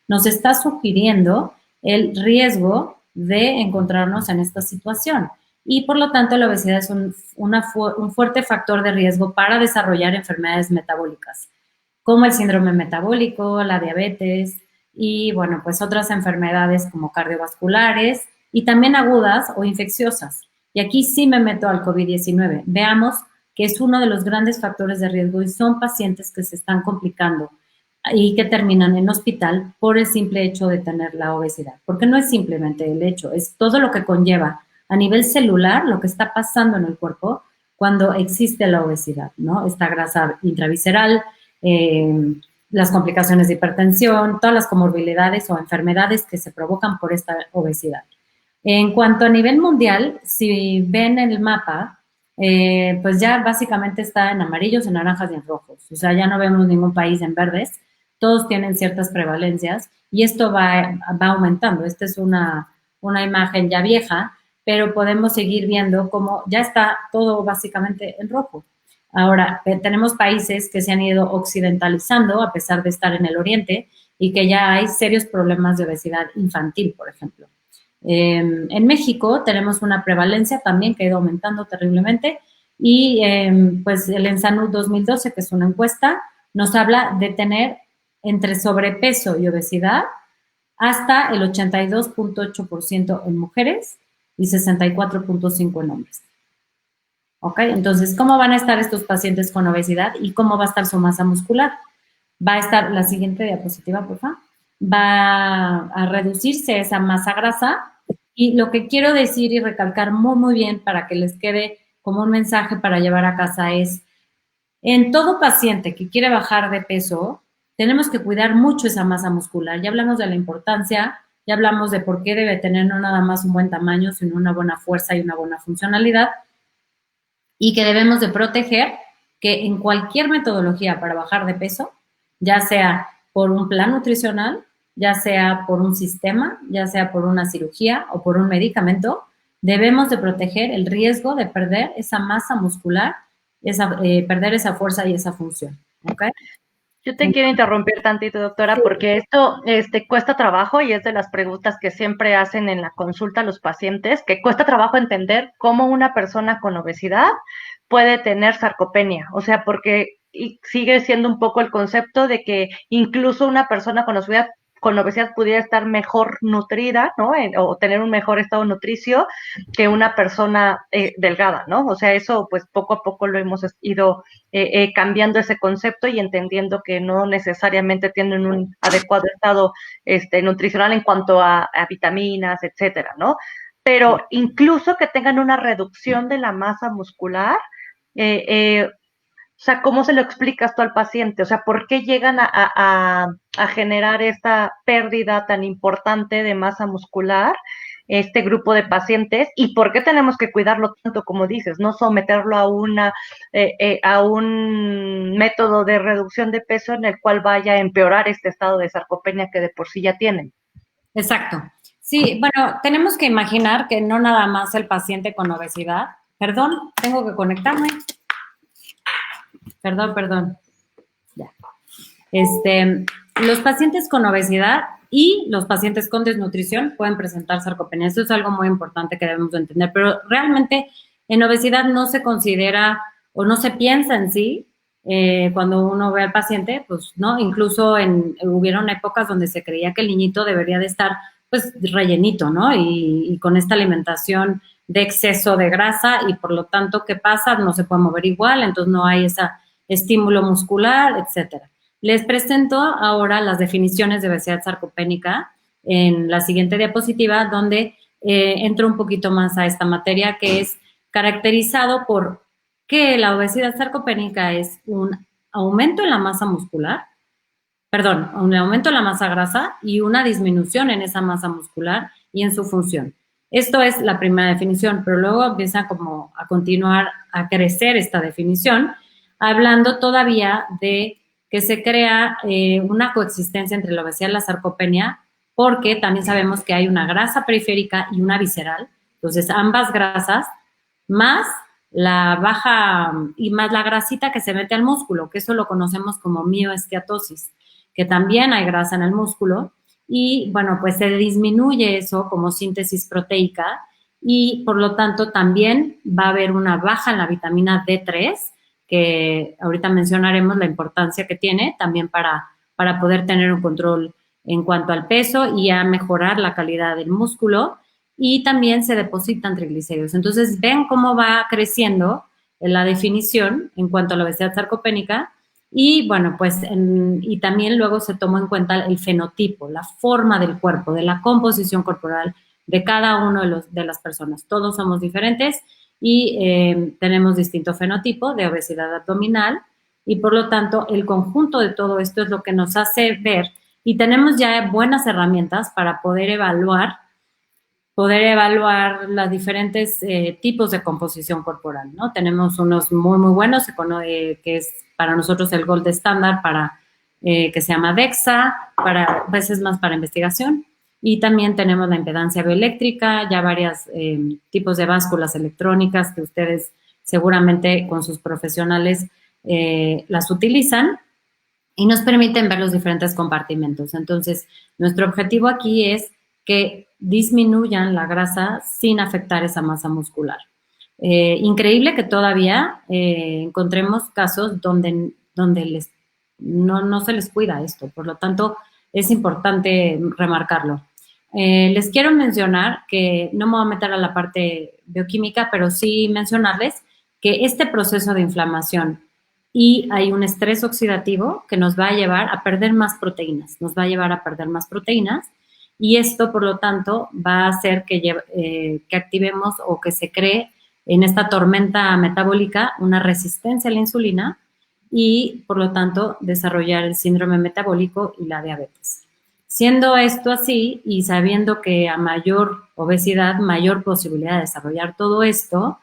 nos está sugiriendo el riesgo de encontrarnos en esta situación. Y por lo tanto, la obesidad es un fuerte factor de riesgo para desarrollar enfermedades metabólicas, como el síndrome metabólico, la diabetes y, bueno, pues otras enfermedades como cardiovasculares y también agudas o infecciosas. Y aquí sí me meto al COVID-19. Veamos que es uno de los grandes factores de riesgo y son pacientes que se están complicando y que terminan en hospital por el simple hecho de tener la obesidad. Porque no es simplemente el hecho, es todo lo que conlleva a nivel celular, lo que está pasando en el cuerpo cuando existe la obesidad, ¿no? Esta grasa intravisceral, las complicaciones de hipertensión, todas las comorbilidades o enfermedades que se provocan por esta obesidad. En cuanto a nivel mundial, si ven el mapa, pues ya básicamente está en amarillos, en naranjas y en rojos. O sea, ya no vemos ningún país en verdes. Todos tienen ciertas prevalencias y esto va aumentando. Esta es una imagen ya vieja, pero podemos seguir viendo cómo ya está todo básicamente en rojo. Ahora, tenemos países que se han ido occidentalizando a pesar de estar en el oriente y que ya hay serios problemas de obesidad infantil, por ejemplo. En México tenemos una prevalencia también que ha ido aumentando terriblemente y pues el ENSANUD 2012, que es una encuesta, nos habla de tener entre sobrepeso y obesidad hasta el 82.8% en mujeres y 64.5% en hombres. ¿Ok? Entonces, ¿cómo van a estar estos pacientes con obesidad y cómo va a estar su masa muscular? Va a estar, la siguiente diapositiva, por favor, va a reducirse esa masa grasa y lo que quiero decir y recalcar muy, muy bien para que les quede como un mensaje para llevar a casa es, en todo paciente que quiere bajar de peso, tenemos que cuidar mucho esa masa muscular. Ya hablamos de la importancia, ya hablamos de por qué debe tener no nada más un buen tamaño, sino una buena fuerza y una buena funcionalidad, y que debemos de proteger que en cualquier metodología para bajar de peso, ya sea por un plan nutricional, ya sea por un sistema, ya sea por una cirugía o por un medicamento, debemos de proteger el riesgo de perder esa masa muscular, perder esa fuerza y esa función. ¿Okay? Yo te quiero interrumpir tantito, doctora, porque esto cuesta trabajo y es de las preguntas que siempre hacen en la consulta a los pacientes, que cuesta trabajo entender cómo una persona con obesidad puede tener sarcopenia. O sea, porque sigue siendo un poco el concepto de que incluso una persona con obesidad pudiera estar mejor nutrida, ¿no? O tener un mejor estado nutricio que una persona delgada, ¿no? O sea, eso pues poco a poco lo hemos ido cambiando ese concepto y entendiendo que no necesariamente tienen un adecuado estado nutricional en cuanto a vitaminas, etcétera, ¿no? Pero incluso que tengan una reducción de la masa muscular, o sea, ¿cómo se lo explicas tú al paciente? O sea, ¿por qué llegan a generar esta pérdida tan importante de masa muscular, este grupo de pacientes? ¿Y por qué tenemos que cuidarlo tanto, como dices, no someterlo a un método de reducción de peso en el cual vaya a empeorar este estado de sarcopenia que de por sí ya tienen? Exacto. Sí, bueno, tenemos que imaginar que no nada más el paciente con obesidad, perdón, tengo que conectarme. Perdón. Ya. Los pacientes con obesidad y los pacientes con desnutrición pueden presentar sarcopenia. Esto es algo muy importante que debemos de entender, pero realmente en obesidad no se considera o no se piensa en sí cuando uno ve al paciente, pues no, incluso hubieron épocas donde se creía que el niñito debería de estar pues rellenito, ¿no? Y con esta alimentación de exceso de grasa y por lo tanto, ¿qué pasa? No se puede mover igual, entonces no hay esa estímulo muscular, etcétera. Les presento ahora las definiciones de obesidad sarcopénica en la siguiente diapositiva, donde entro un poquito más a esta materia, que es caracterizado por que la obesidad sarcopénica es un aumento en la masa muscular, un aumento en la masa grasa y una disminución en esa masa muscular y en su función. Esto es la primera definición, pero luego empieza como a continuar a crecer esta definición, hablando todavía de que se crea una coexistencia entre la obesidad y la sarcopenia, porque también sabemos que hay una grasa periférica y una visceral. Entonces, ambas grasas, más la baja y más la grasita que se mete al músculo, que eso lo conocemos como mioesteatosis, que también hay grasa en el músculo, y bueno, pues se disminuye eso como síntesis proteica, y por lo tanto también va a haber una baja en la vitamina D3, que ahorita mencionaremos la importancia que tiene también para poder tener un control en cuanto al peso y a mejorar la calidad del músculo, y también se depositan triglicéridos. Entonces, ven cómo va creciendo la definición en cuanto a la obesidad sarcopénica, y bueno, pues, y también luego se tomó en cuenta el fenotipo, la forma del cuerpo, de la composición corporal de cada uno de las personas. Todos somos diferentes y tenemos distinto fenotipo de obesidad abdominal, y por lo tanto el conjunto de todo esto es lo que nos hace ver, y tenemos ya buenas herramientas para poder evaluar los diferentes tipos de composición corporal, ¿no? Tenemos unos muy, muy buenos, que es para nosotros el gold estándar, que se llama DEXA, a veces más para investigación. Y también tenemos la impedancia bioeléctrica, ya varios tipos de básculas electrónicas que ustedes seguramente con sus profesionales las utilizan y nos permiten ver los diferentes compartimentos. Entonces, nuestro objetivo aquí es que disminuyan la grasa sin afectar esa masa muscular. Increíble que todavía encontremos casos donde no se les cuida esto, por lo tanto, es importante remarcarlo. Les quiero mencionar que no me voy a meter a la parte bioquímica, pero sí mencionarles que este proceso de inflamación y hay un estrés oxidativo que nos va a llevar a perder más proteínas, y esto, por lo tanto, va a hacer que activemos o que se cree en esta tormenta metabólica una resistencia a la insulina y, por lo tanto, desarrollar el síndrome metabólico y la diabetes. Siendo esto así y sabiendo que a mayor obesidad, mayor posibilidad de desarrollar todo esto,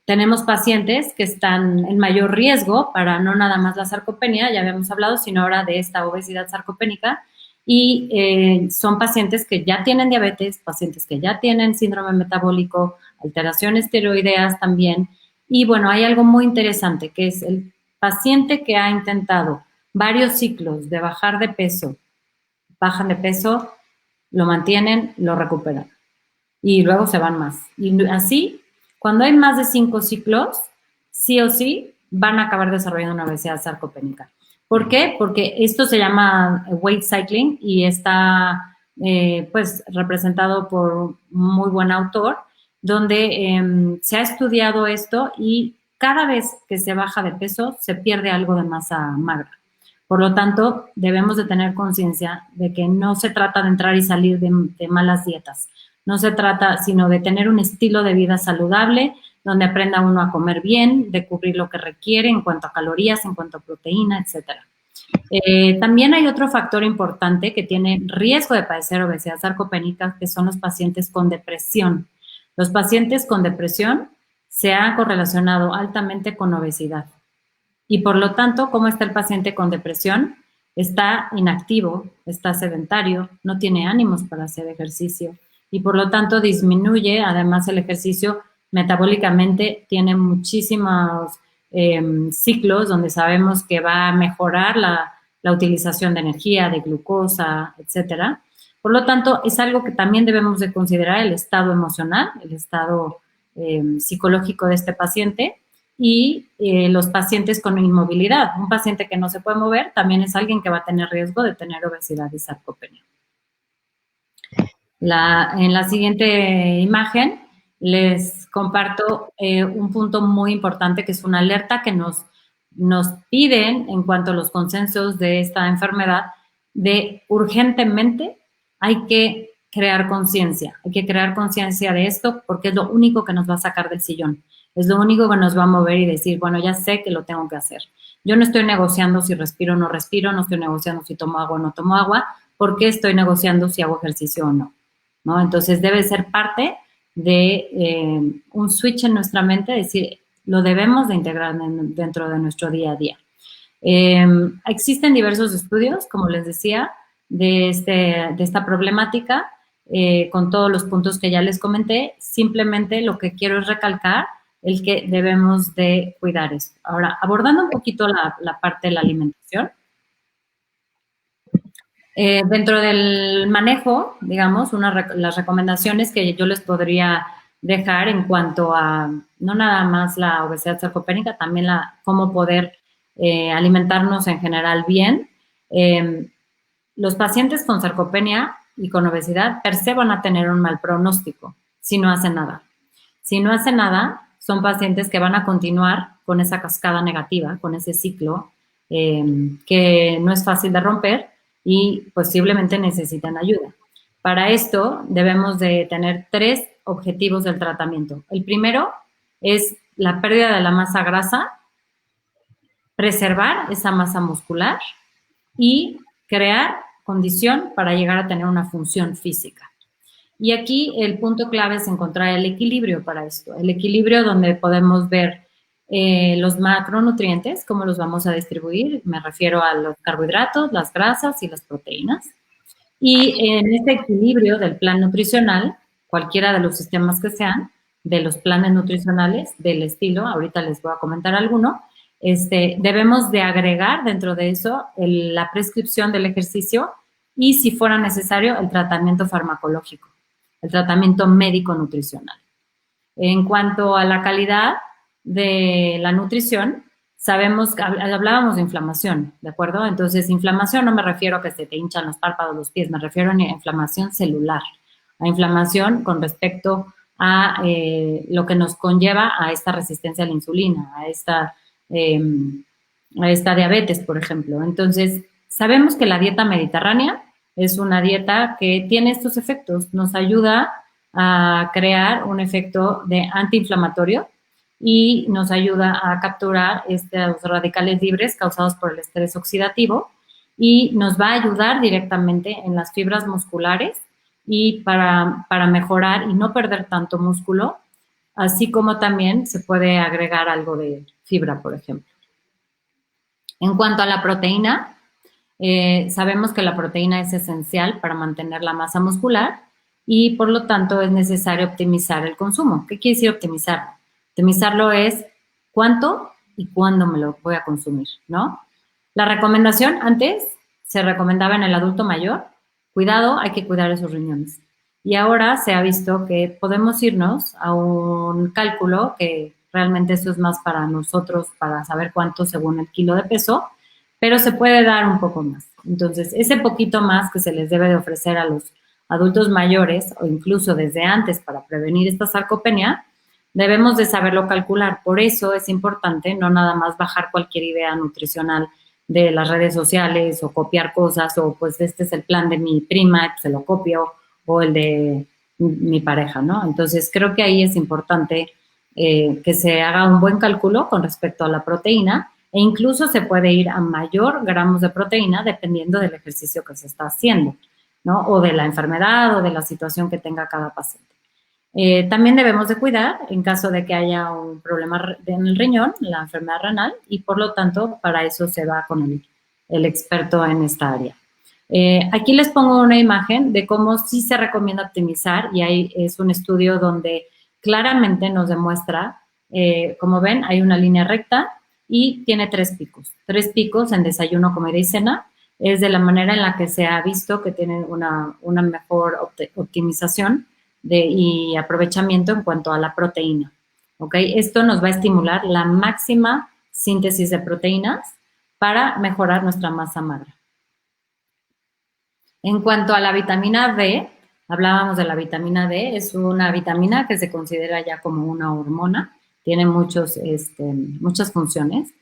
tenemos pacientes que están en mayor riesgo para no nada más la sarcopenia, ya habíamos hablado, sino ahora de esta obesidad sarcopénica, y son pacientes que ya tienen diabetes, pacientes que ya tienen síndrome metabólico, alteraciones tiroideas también. Y bueno, hay algo muy interesante, que es el paciente que ha intentado varios ciclos de bajar de peso, bajan de peso, lo mantienen, lo recuperan y luego se van más. Y así, cuando hay más de 5 ciclos, sí o sí van a acabar desarrollando una obesidad sarcopénica. ¿Por qué? Porque esto se llama weight cycling y está pues representado por un muy buen autor, donde se ha estudiado esto y cada vez que se baja de peso se pierde algo de masa magra. Por lo tanto, debemos de tener conciencia de que no se trata de entrar y salir de malas dietas. No se trata sino de tener un estilo de vida saludable, donde aprenda uno a comer bien, de cubrir lo que requiere en cuanto a calorías, en cuanto a proteína, etcétera. También hay otro factor importante que tiene riesgo de padecer obesidad sarcopénica, que son los pacientes con depresión. Los pacientes con depresión se han correlacionado altamente con obesidad. Y por lo tanto, ¿cómo está el paciente con depresión? Está inactivo, está sedentario, no tiene ánimos para hacer ejercicio y por lo tanto disminuye, además el ejercicio metabólicamente tiene muchísimos ciclos donde sabemos que va a mejorar la utilización de energía, de glucosa, etcétera. Por lo tanto, es algo que también debemos de considerar el estado emocional, el estado psicológico de este paciente y los pacientes con inmovilidad. Un paciente que no se puede mover también es alguien que va a tener riesgo de tener obesidad y sarcopenia. En la siguiente imagen les comparto un punto muy importante que es una alerta que nos piden en cuanto a los consensos de esta enfermedad de urgentemente hay que crear conciencia. Hay que crear conciencia de esto porque es lo único que nos va a sacar del sillón. Es lo único que nos va a mover y decir, bueno, ya sé que lo tengo que hacer. Yo no estoy negociando si respiro o no respiro, no estoy negociando si tomo agua o no tomo agua, porque estoy negociando si hago ejercicio o no, ¿no? Entonces debe ser parte de un switch en nuestra mente, decir, lo debemos de integrar dentro de nuestro día a día. Existen diversos estudios, como les decía, de esta problemática, con todos los puntos que ya les comenté. Simplemente lo que quiero es recalcar el que debemos de cuidar esto. Ahora, abordando un poquito la parte de la alimentación, dentro del manejo, digamos, las recomendaciones que yo les podría dejar en cuanto a no nada más la obesidad sarcopénica, también cómo poder alimentarnos en general bien. Los pacientes con sarcopenia y con obesidad per se van a tener un mal pronóstico si no hacen nada. Si no hacen nada, son pacientes que van a continuar con esa cascada negativa, con ese ciclo que no es fácil de romper y posiblemente necesitan ayuda. Para esto debemos de tener 3 objetivos del tratamiento. El primero es la pérdida de la masa grasa, preservar esa masa muscular y crear condición para llegar a tener una función física. Y aquí el punto clave es encontrar el equilibrio para esto. El equilibrio donde podemos ver los macronutrientes, cómo los vamos a distribuir. Me refiero a los carbohidratos, las grasas y las proteínas. Y en este equilibrio del plan nutricional, cualquiera de los sistemas que sean, de los planes nutricionales, del estilo, ahorita les voy a comentar alguno, debemos de agregar dentro de eso la prescripción del ejercicio y, si fuera necesario, el tratamiento farmacológico, el tratamiento médico-nutricional. En cuanto a la calidad de la nutrición, sabemos que hablábamos de inflamación, ¿de acuerdo? Entonces, inflamación no me refiero a que se te hinchan los párpados, los pies, me refiero a inflamación celular, a inflamación con respecto a lo que nos conlleva a esta resistencia a la insulina, a esta diabetes, por ejemplo. Entonces, sabemos que la dieta mediterránea es una dieta que tiene estos efectos, nos ayuda a crear un efecto de antiinflamatorio y nos ayuda a capturar estos radicales libres causados por el estrés oxidativo y nos va a ayudar directamente en las fibras musculares y para mejorar y no perder tanto músculo, así como también se puede agregar algo de fibra, por ejemplo. En cuanto a la proteína, sabemos que la proteína es esencial para mantener la masa muscular y por lo tanto es necesario optimizar el consumo. ¿Qué quiere decir optimizarlo? Optimizarlo es cuánto y cuándo me lo voy a consumir, ¿no? La recomendación antes se recomendaba en el adulto mayor, cuidado, hay que cuidar esos riñones. Y ahora se ha visto que podemos irnos a un cálculo que realmente eso es más para nosotros, para saber cuánto según el kilo de peso, pero se puede dar un poco más. Entonces, ese poquito más que se les debe de ofrecer a los adultos mayores o incluso desde antes para prevenir esta sarcopenia, debemos de saberlo calcular. Por eso es importante no nada más bajar cualquier idea nutricional de las redes sociales o copiar cosas o pues este es el plan de mi prima, se lo copio, o el de mi pareja, ¿no? Entonces, creo que ahí es importante que se haga un buen cálculo con respecto a la proteína e incluso se puede ir a mayor gramos de proteína dependiendo del ejercicio que se está haciendo, ¿no? O de la enfermedad o de la situación que tenga cada paciente. También debemos de cuidar en caso de que haya un problema en el riñón, la enfermedad renal, y por lo tanto para eso se va con el experto en esta área. Aquí les pongo una imagen de cómo sí se recomienda optimizar y ahí es un estudio donde claramente nos demuestra, como ven, hay una línea recta y tiene 3 picos. 3 picos en desayuno, comida y cena. Es de la manera en la que se ha visto que tienen una mejor optimización y aprovechamiento en cuanto a la proteína. ¿Ok? Esto nos va a estimular la máxima síntesis de proteínas para mejorar nuestra masa magra. En cuanto a la vitamina D, hablábamos de la vitamina D, es una vitamina que se considera ya como una hormona, tiene muchas funciones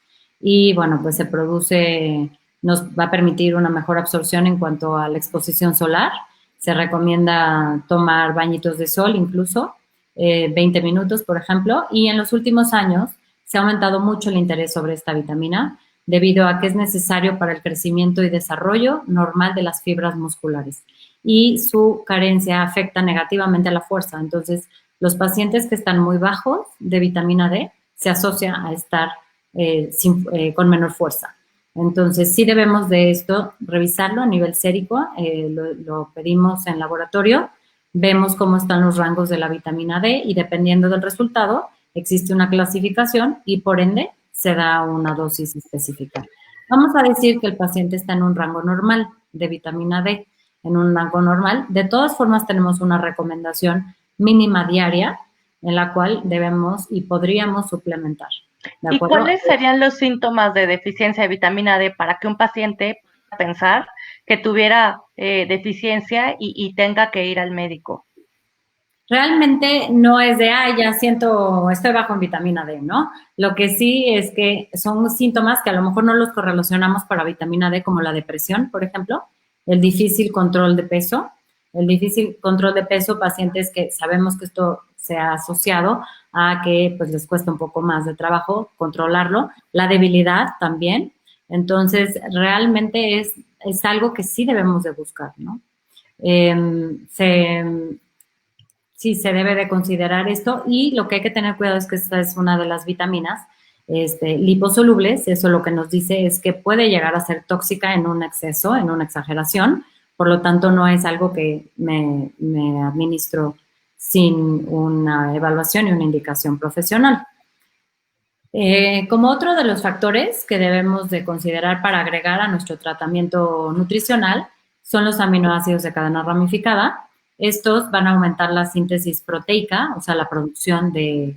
y bueno, pues se produce, nos va a permitir una mejor absorción en cuanto a la exposición solar. Se recomienda tomar bañitos de sol incluso, 20 minutos, por ejemplo, y en los últimos años se ha aumentado mucho el interés sobre esta vitamina debido a que es necesario para el crecimiento y desarrollo normal de las fibras musculares y su carencia afecta negativamente a la fuerza. Entonces, los pacientes que están muy bajos de vitamina D se asocia a estar con menor fuerza. Entonces, sí debemos de esto revisarlo a nivel sérico, lo pedimos en laboratorio, vemos cómo están los rangos de la vitamina D y dependiendo del resultado existe una clasificación y por ende se da una dosis específica. Vamos a decir que el paciente está en un rango normal de vitamina D, en un rango normal. De todas formas tenemos una recomendación mínima diaria en la cual debemos y podríamos suplementar. ¿De acuerdo? ¿Y cuáles serían los síntomas de deficiencia de vitamina D para que un paciente pueda pensar que tuviera deficiencia y tenga que ir al médico? Realmente no es de, ya estoy bajo en vitamina D, ¿no? Lo que sí es que son síntomas que a lo mejor no los correlacionamos para vitamina D, como la depresión, por ejemplo, el difícil control de peso, pacientes que sabemos que esto se ha asociado a que pues les cuesta un poco más de trabajo controlarlo, la debilidad también, entonces realmente es algo que sí debemos de buscar, ¿no? Sí, se debe de considerar esto y lo que hay que tener cuidado es que esta es una de las vitaminas liposolubles, eso lo que nos dice es que puede llegar a ser tóxica en un exceso, en una exageración, por lo tanto no es algo que me administro sin una evaluación y una indicación profesional. Como otro de los factores que debemos de considerar para agregar a nuestro tratamiento nutricional son los aminoácidos de cadena ramificada. Estos van a aumentar la síntesis proteica, o sea, la producción de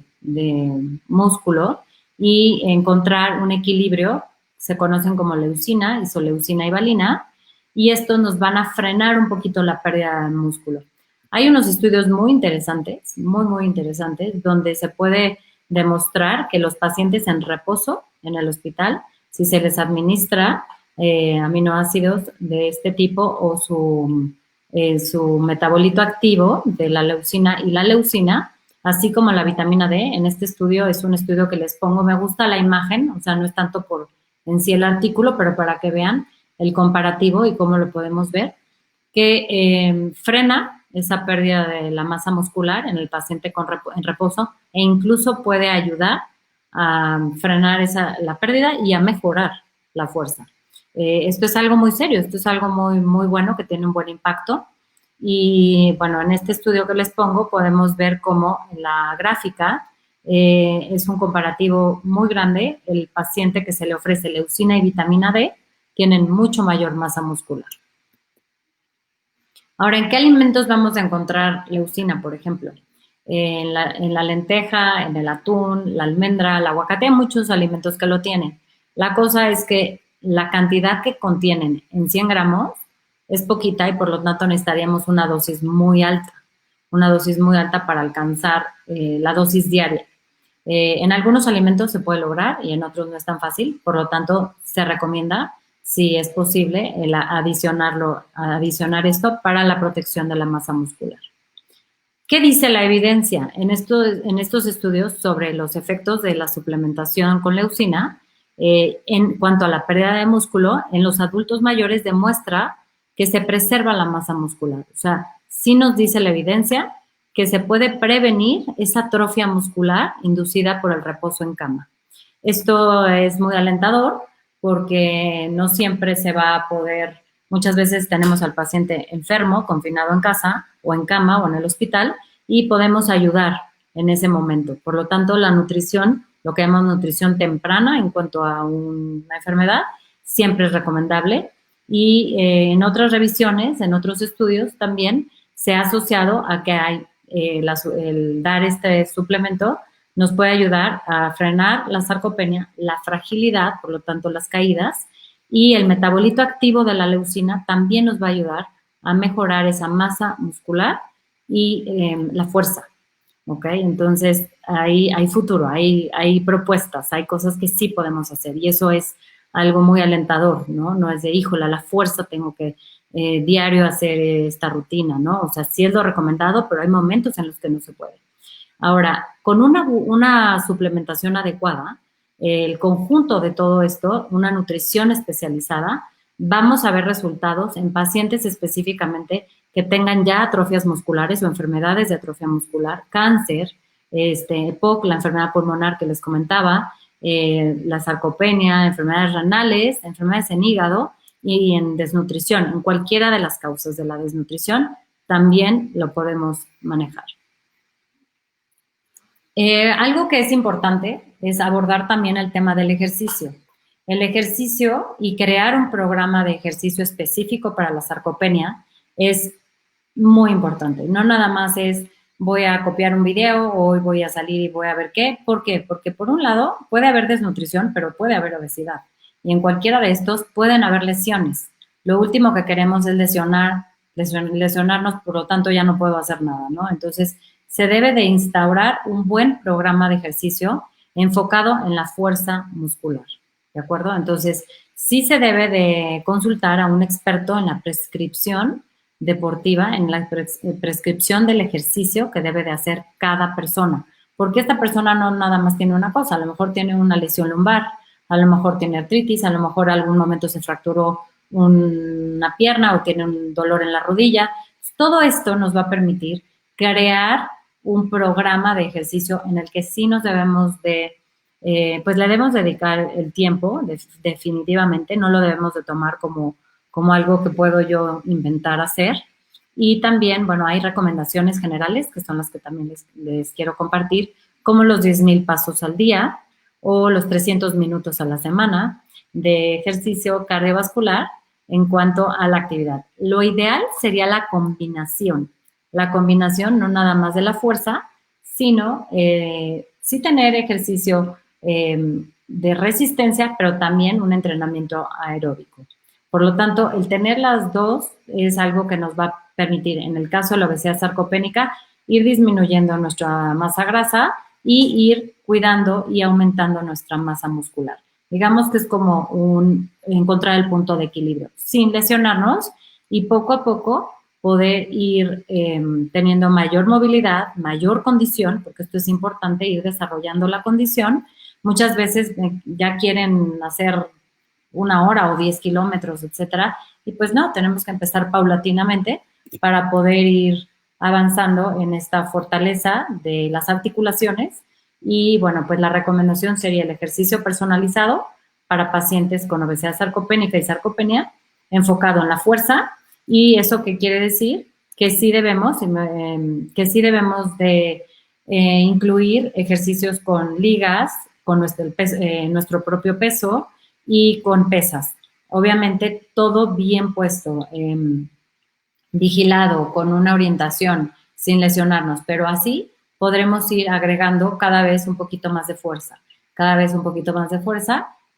músculo y encontrar un equilibrio, se conocen como leucina, isoleucina y valina, y estos nos van a frenar un poquito la pérdida de músculo. Hay unos estudios muy interesantes, muy interesantes, donde se puede demostrar que los pacientes en reposo en el hospital, si se les administra aminoácidos de este tipo o su metabolito activo de la leucina y la leucina, así como la vitamina D. En este estudio es un estudio que les pongo, me gusta la imagen, o sea, no es tanto por en sí el artículo, pero para que vean el comparativo y cómo lo podemos ver, que frena esa pérdida de la masa muscular en el paciente en reposo e incluso puede ayudar a frenar la pérdida y a mejorar la fuerza. Esto es algo muy serio, esto es algo muy bueno que tiene un buen impacto. Y bueno, en este estudio que les pongo podemos ver cómo la gráfica es un comparativo muy grande. El paciente que se le ofrece leucina y vitamina D tienen mucho mayor masa muscular. Ahora, ¿en qué alimentos vamos a encontrar leucina, por ejemplo? En la lenteja, en el atún, la almendra, el aguacate, hay muchos alimentos que lo tienen. La cosa es que la cantidad que contienen en 100 gramos es poquita y por lo tanto necesitaríamos una dosis muy alta para alcanzar la dosis diaria. En algunos alimentos se puede lograr y en otros no es tan fácil, por lo tanto se recomienda, si es posible, adicionar esto para la protección de la masa muscular. ¿Qué dice la evidencia en estos estudios sobre los efectos de la suplementación con leucina? En cuanto a la pérdida de músculo, en los adultos mayores demuestra que se preserva la masa muscular. O sea, sí nos dice la evidencia que se puede prevenir esa atrofia muscular inducida por el reposo en cama. Esto es muy alentador porque no siempre se va a poder, muchas veces tenemos al paciente enfermo, confinado en casa o en cama o en el hospital y podemos ayudar en ese momento. Por lo tanto, la nutrición, lo que llamamos nutrición temprana en cuanto a una enfermedad, siempre es recomendable. Y en otras revisiones, en otros estudios también se ha asociado a que el dar este suplemento nos puede ayudar a frenar la sarcopenia, la fragilidad, por lo tanto las caídas, y el metabolito activo de la leucina también nos va a ayudar a mejorar esa masa muscular y la fuerza, ¿ok? Entonces, hay futuro, hay propuestas, hay cosas que sí podemos hacer y eso es algo muy alentador, ¿no? No es de, híjole, a la fuerza tengo que diario hacer esta rutina, ¿no? O sea, sí es lo recomendado, pero hay momentos en los que no se puede. Ahora, con una suplementación adecuada, el conjunto de todo esto, una nutrición especializada, vamos a ver resultados en pacientes específicamente que tengan ya atrofias musculares o enfermedades de atrofia muscular, cáncer, EPOC, la enfermedad pulmonar que les comentaba, la sarcopenia, enfermedades renales, enfermedades en hígado y en desnutrición. En cualquiera de las causas de la desnutrición también lo podemos manejar. Algo que es importante es abordar también el tema del ejercicio. El ejercicio y crear un programa de ejercicio específico para la sarcopenia es muy importante. No nada más es voy a copiar un video, hoy voy a salir y voy a ver qué. ¿Por qué? Porque por un lado puede haber desnutrición, pero puede haber obesidad. Y en cualquiera de estos pueden haber lesiones. Lo último que queremos es lesionarnos, por lo tanto ya no puedo hacer nada, ¿no? Entonces, se debe de instaurar un buen programa de ejercicio enfocado en la fuerza muscular, ¿de acuerdo? Entonces, sí se debe de consultar a un experto en la prescripción deportiva, en la prescripción del ejercicio que debe de hacer cada persona, porque esta persona no nada más tiene una cosa, a lo mejor tiene una lesión lumbar, a lo mejor tiene artritis, a lo mejor algún momento se fracturó una pierna o tiene un dolor en la rodilla. Todo esto nos va a permitir crear un programa de ejercicio en el que sí nos debemos de, pues le debemos dedicar el tiempo, definitivamente, no lo debemos de tomar como algo que puedo yo inventar hacer. Y también, bueno, hay recomendaciones generales, que son las que también les quiero compartir, como los 10,000 pasos al día o los 300 minutos a la semana de ejercicio cardiovascular en cuanto a la actividad. Lo ideal sería la combinación no nada más de la fuerza, sino sí tener ejercicio de resistencia, pero también un entrenamiento aeróbico. Por lo tanto, el tener las dos es algo que nos va a permitir, en el caso de la obesidad sarcopénica, ir disminuyendo nuestra masa grasa y ir cuidando y aumentando nuestra masa muscular. Digamos que es como encontrar el punto de equilibrio, sin lesionarnos y poco a poco poder ir teniendo mayor movilidad, mayor condición, porque esto es importante, ir desarrollando la condición. Muchas veces ya quieren hacer 1 hora o 10 kilómetros, etcétera, y pues no, tenemos que empezar paulatinamente para poder ir avanzando en esta fortaleza de las articulaciones. Y bueno, pues la recomendación sería el ejercicio personalizado para pacientes con obesidad sarcopénica y sarcopenia, enfocado en la fuerza. ¿Y eso qué quiere decir? Que sí debemos de incluir ejercicios con ligas, con nuestro propio peso y con pesas. Obviamente todo bien puesto, vigilado, con una orientación, sin lesionarnos, pero así podremos ir agregando cada vez un poquito más de fuerza,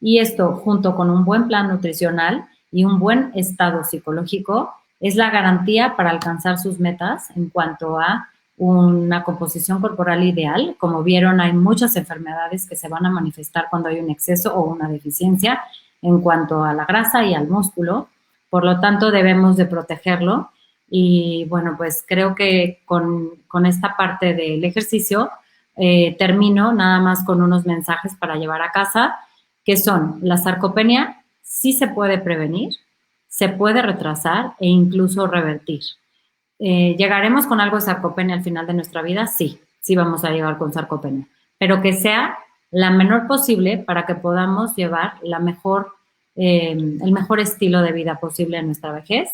y esto junto con un buen plan nutricional y un buen estado psicológico es la garantía para alcanzar sus metas en cuanto a una composición corporal ideal. Como vieron, hay muchas enfermedades que se van a manifestar cuando hay un exceso o una deficiencia en cuanto a la grasa y al músculo. Por lo tanto, debemos de protegerlo. Y bueno, pues creo que con esta parte del ejercicio termino nada más con unos mensajes para llevar a casa, que son: la sarcopenia sí se puede prevenir, se puede retrasar e incluso revertir. ¿Llegaremos con algo de sarcopenia al final de nuestra vida? Sí, sí vamos a llegar con sarcopenia, pero que sea la menor posible para que podamos llevar el mejor estilo de vida posible en nuestra vejez.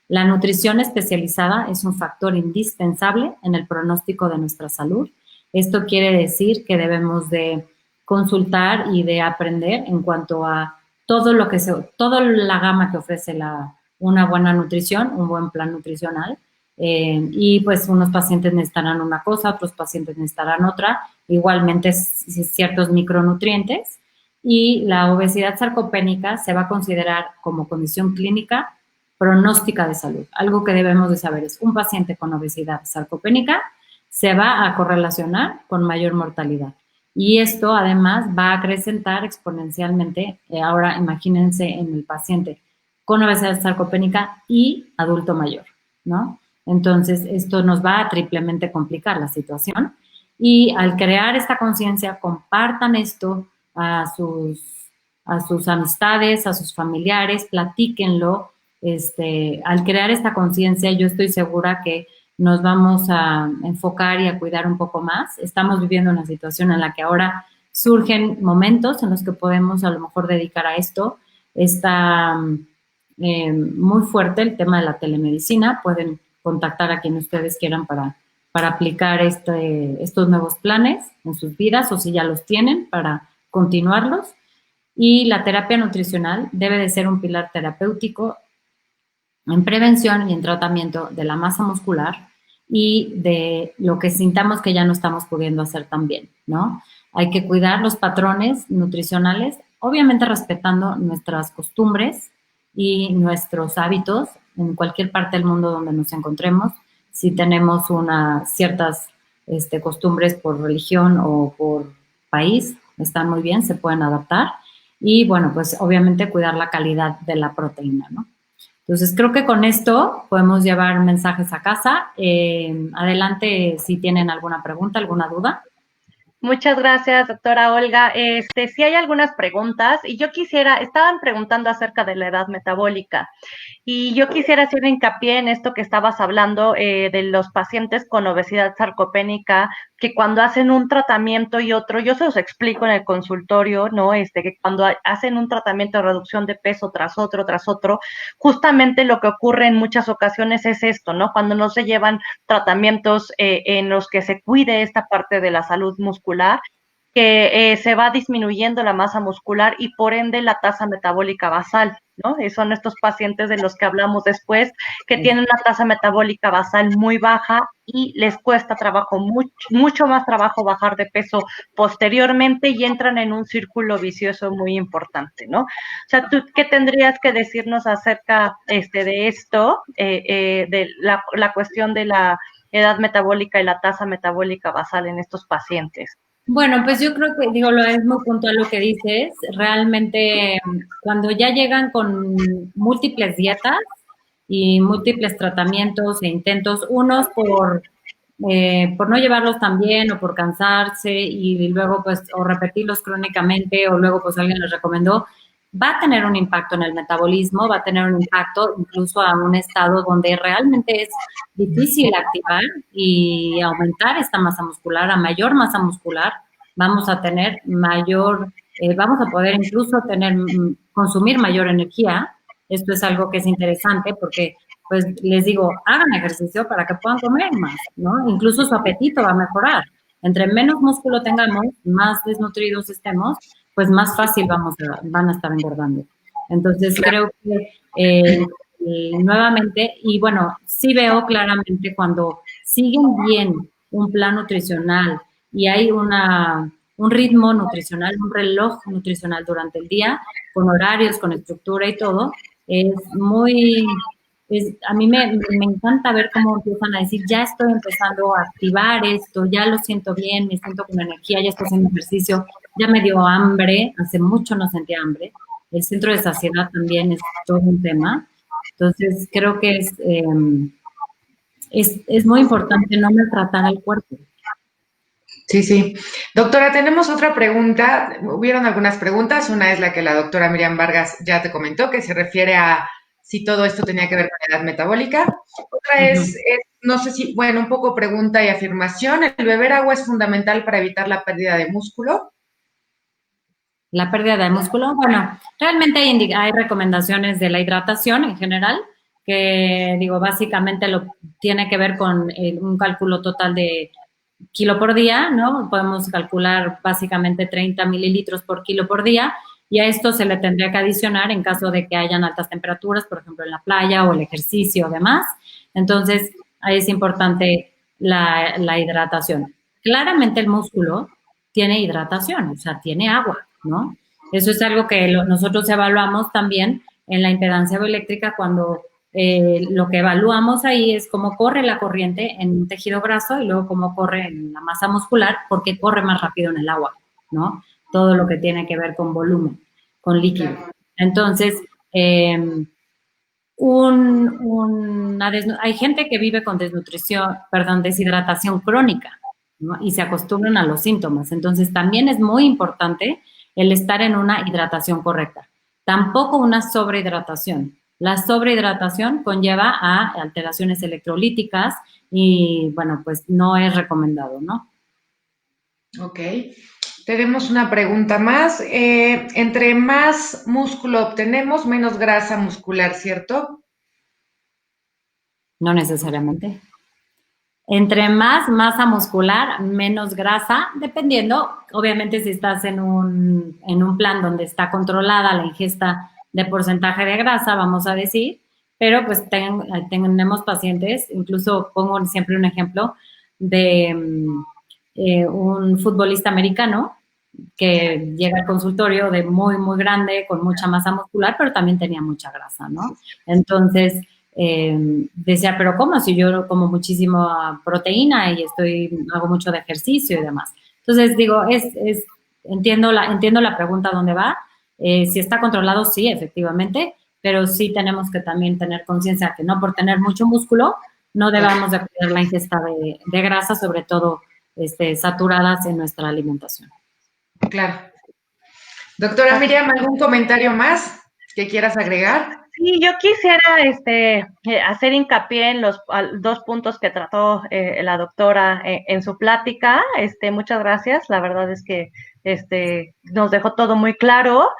La nutrición especializada es un factor indispensable en el pronóstico de nuestra salud. Esto quiere decir que debemos de consultar y de aprender en cuanto a toda la gama que ofrece una buena nutrición, un buen plan nutricional. Y pues unos pacientes necesitarán una cosa, otros pacientes necesitarán otra, igualmente ciertos micronutrientes. Y la obesidad sarcopénica se va a considerar como condición clínica pronóstica de salud. Algo que debemos de saber es: un paciente con obesidad sarcopénica se va a correlacionar con mayor mortalidad. Y esto además va a acrecentar exponencialmente. Ahora imagínense en el paciente con obesidad sarcopénica y adulto mayor, ¿no? Entonces, esto nos va a triplemente complicar la situación. Y al crear esta conciencia, compartan esto a sus amistades, a sus familiares, platíquenlo. Al crear esta conciencia, yo estoy segura que nos vamos a enfocar y a cuidar un poco más. Estamos viviendo una situación en la que ahora surgen momentos en los que podemos a lo mejor dedicar a esto. Está muy fuerte el tema de la telemedicina. Pueden contactar a quien ustedes quieran para aplicar estos nuevos planes en sus vidas, o si ya los tienen, para continuarlos. Y la terapia nutricional debe de ser un pilar terapéutico en prevención y en tratamiento de la masa muscular y de lo que sintamos que ya no estamos pudiendo hacer tan bien, ¿no? Hay que cuidar los patrones nutricionales, obviamente respetando nuestras costumbres y nuestros hábitos en cualquier parte del mundo donde nos encontremos. Si tenemos ciertas costumbres por religión o por país, están muy bien, se pueden adaptar. Y bueno, pues obviamente cuidar la calidad de la proteína, ¿no? Entonces, creo que con esto podemos llevar mensajes a casa. Adelante si tienen alguna pregunta, alguna duda. Muchas gracias, doctora Olga. Sí hay algunas preguntas y estaban preguntando acerca de la edad metabólica y yo quisiera hacer hincapié en esto que estabas hablando de los pacientes con obesidad sarcopénica, que cuando hacen un tratamiento y otro, yo se los explico en el consultorio, ¿no? Que cuando hacen un tratamiento de reducción de peso tras otro, justamente lo que ocurre en muchas ocasiones es esto, ¿no? Cuando no se llevan tratamientos en los que se cuide esta parte de la salud muscular, que se va disminuyendo la masa muscular y por ende la tasa metabólica basal, ¿no? Y son estos pacientes de los que hablamos después, que tienen una tasa metabólica basal muy baja y les cuesta trabajo, mucho más trabajo bajar de peso posteriormente y entran en un círculo vicioso muy importante, ¿no? O sea, ¿tú qué tendrías que decirnos acerca de esto, de la cuestión de la edad metabólica y la tasa metabólica basal en estos pacientes? Bueno, pues yo creo que, digo, es muy puntual lo que dices. Realmente, cuando ya llegan con múltiples dietas y múltiples tratamientos e intentos, unos por no llevarlos tan bien o por cansarse y luego pues o repetirlos crónicamente o luego pues alguien les recomendó, va a tener un impacto en el metabolismo, va a tener un impacto incluso a un estado donde realmente es difícil activar y aumentar esta masa muscular. A mayor masa muscular vamos a tener vamos a poder incluso consumir mayor energía. Esto es algo que es interesante porque pues les digo, hagan ejercicio para que puedan comer más, ¿no? Incluso su apetito va a mejorar. Entre menos músculo tengamos, más desnutridos estemos, pues más fácil van a estar engordando. Entonces creo que nuevamente, y bueno, sí veo claramente cuando siguen bien un plan nutricional y hay un ritmo nutricional, un reloj nutricional durante el día, con horarios, con estructura y todo, es a mí me encanta ver cómo empiezan a decir, ya estoy empezando a activar esto, ya lo siento bien, me siento con energía, ya estoy haciendo ejercicio, ya me dio hambre, hace mucho no sentía hambre. El centro de saciedad también es todo un tema. Entonces, creo que es muy importante no maltratar al cuerpo. Sí, sí. Doctora, tenemos otra pregunta. Hubieron algunas preguntas. Una es la que la doctora Miriam Vargas ya te comentó, que se refiere a si todo esto tenía que ver con la edad metabólica. Otra no sé si, bueno, un poco pregunta y afirmación. ¿El beber agua es fundamental para evitar la pérdida de músculo? La pérdida de músculo, bueno, realmente hay recomendaciones de la hidratación en general, que digo, básicamente tiene que ver con un cálculo total de kilo por día, ¿no? Podemos calcular básicamente 30 mililitros por kilo por día y a esto se le tendría que adicionar en caso de que hayan altas temperaturas, por ejemplo, en la playa o el ejercicio o demás. Entonces, ahí es importante la hidratación. Claramente el músculo tiene hidratación, o sea, tiene agua, ¿no? Eso es algo que nosotros evaluamos también en la impedancia bioeléctrica cuando lo que evaluamos ahí es cómo corre la corriente en un tejido graso y luego cómo corre en la masa muscular, porque corre más rápido en el agua, ¿no? Todo lo que tiene que ver con volumen, con líquido. Entonces, hay gente que vive con deshidratación crónica, ¿no? Y se acostumbran a los síntomas. Entonces, también es muy importante el estar en una hidratación correcta. Tampoco una sobrehidratación. La sobrehidratación conlleva a alteraciones electrolíticas y, bueno, pues no es recomendado, ¿no? Ok. Tenemos una pregunta más. Entre más músculo obtenemos, menos grasa muscular, ¿cierto? No necesariamente. Entre más masa muscular, menos grasa, dependiendo, obviamente si estás en un plan donde está controlada la ingesta de porcentaje de grasa, vamos a decir, pero pues tenemos pacientes, incluso pongo siempre un ejemplo de un futbolista americano que llega al consultorio de muy, muy grande, con mucha masa muscular, pero también tenía mucha grasa, ¿no? Entonces, decía, pero ¿cómo? Si yo como muchísima proteína y hago mucho de ejercicio y demás. Entonces, digo, entiendo la pregunta dónde va. Si está controlado, sí, efectivamente, pero sí tenemos que también tener conciencia que no por tener mucho músculo, no debamos de cuidar la ingesta de grasa, sobre todo saturadas en nuestra alimentación. Claro. Doctora Miriam, ¿algún comentario más que quieras agregar? Sí, yo quisiera hacer hincapié en los 2 puntos que trató la doctora en su plática. Muchas gracias. La verdad es que nos dejó todo muy claro.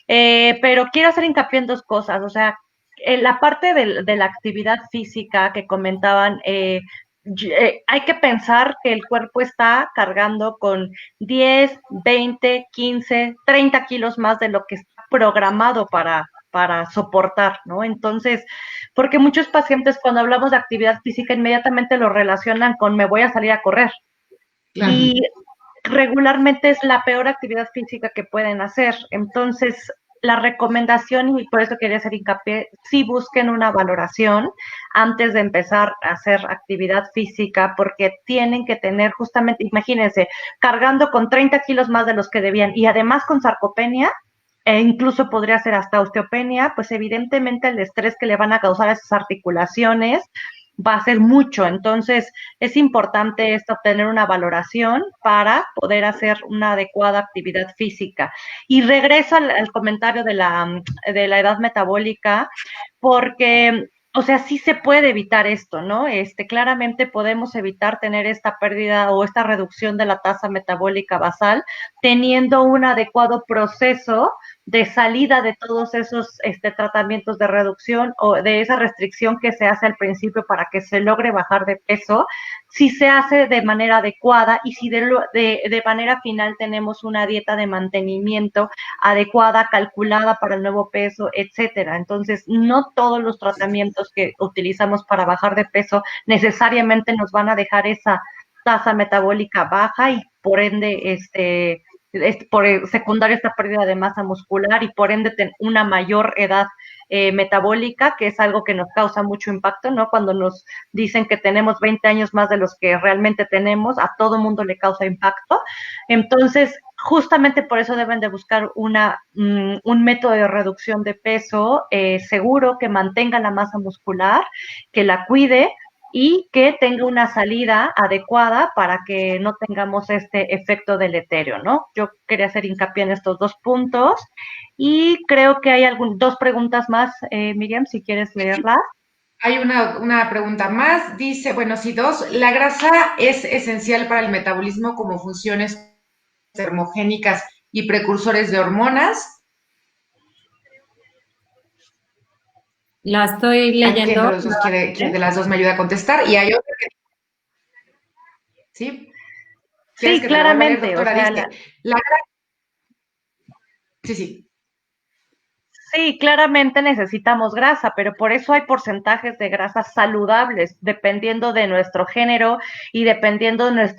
Pero quiero hacer hincapié en 2 cosas. O sea, en la parte de la actividad física que comentaban, hay que pensar que el cuerpo está cargando con 10, 20, 15, 30 kilos más de lo que está programado para soportar, ¿no? Entonces, porque muchos pacientes cuando hablamos de actividad física inmediatamente lo relacionan con me voy a salir a correr. Claro. Y regularmente es la peor actividad física que pueden hacer. Entonces, la recomendación, y por eso quería hacer hincapié, sí busquen una valoración antes de empezar a hacer actividad física, porque tienen que tener justamente, imagínense, cargando con 30 kilos más de los que debían y además con sarcopenia, e incluso podría ser hasta osteopenia, pues evidentemente el estrés que le van a causar a esas articulaciones va a ser mucho. Entonces, es importante esto, obtener una valoración para poder hacer una adecuada actividad física. Y regreso al comentario de la edad metabólica, porque o sea, sí se puede evitar esto, ¿no? Claramente podemos evitar tener esta pérdida o esta reducción de la tasa metabólica basal teniendo un adecuado proceso de salida de todos esos tratamientos de reducción o de esa restricción que se hace al principio para que se logre bajar de peso, si se hace de manera adecuada y si de manera final tenemos una dieta de mantenimiento adecuada, calculada para el nuevo peso, etcétera. Entonces, no todos los tratamientos que utilizamos para bajar de peso necesariamente nos van a dejar esa tasa metabólica baja y por ende por secundario esta pérdida de masa muscular y por ende una mayor edad metabólica, que es algo que nos causa mucho impacto, ¿no? Cuando nos dicen que tenemos 20 años más de los que realmente tenemos, a todo mundo le causa impacto. Entonces, justamente por eso deben de buscar un método de reducción de peso seguro, que mantenga la masa muscular, que la cuide, y que tenga una salida adecuada para que no tengamos este efecto deletéreo, ¿no? Yo quería hacer hincapié en estos dos puntos y creo que hay dos preguntas más, Miriam, si quieres leerlas. Hay una pregunta más, dice, bueno, sí, dos, ¿la grasa es esencial para el metabolismo como funciones termogénicas y precursores de hormonas? La estoy ¿Quién de leyendo. los dos quién de las dos me ayuda a contestar? Y hay otra que, ¿sí? ¿Quieres Sí, que te la vuelva a leer, claramente, o doctora? sea, Dice, sí, sí. sí, claramente necesitamos grasa, pero por eso hay porcentajes de grasas saludables, dependiendo de nuestro género y dependiendo de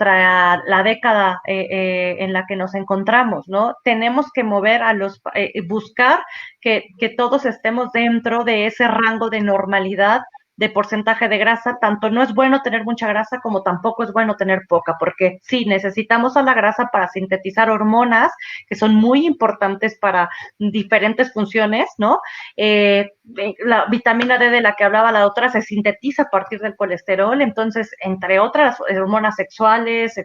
la década en la que nos encontramos, ¿no? Tenemos que mover buscar que todos estemos dentro de ese rango de normalidad de porcentaje de grasa. Tanto no es bueno tener mucha grasa como tampoco es bueno tener poca, porque sí, necesitamos a la grasa para sintetizar hormonas que son muy importantes para diferentes funciones, ¿no? La vitamina D de la que hablaba la doctora se sintetiza a partir del colesterol, entonces, entre otras hormonas sexuales.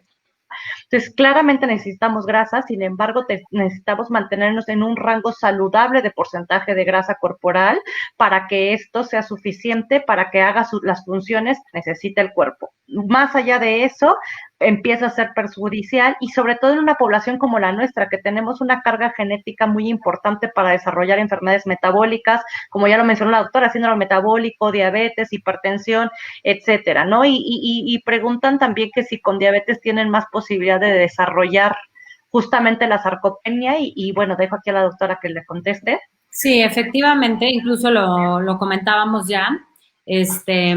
Entonces, claramente necesitamos grasa, sin embargo, necesitamos mantenernos en un rango saludable de porcentaje de grasa corporal para que esto sea suficiente para que haga las funciones que necesita el cuerpo. Más allá de eso, empieza a ser perjudicial y sobre todo en una población como la nuestra, que tenemos una carga genética muy importante para desarrollar enfermedades metabólicas, como ya lo mencionó la doctora, síndrome metabólico, diabetes, hipertensión, etcétera, ¿no? Y preguntan también que si con diabetes tienen más posibilidad de desarrollar justamente la sarcopenia y bueno, dejo aquí a la doctora que le conteste. Sí, efectivamente, incluso lo comentábamos ya, este,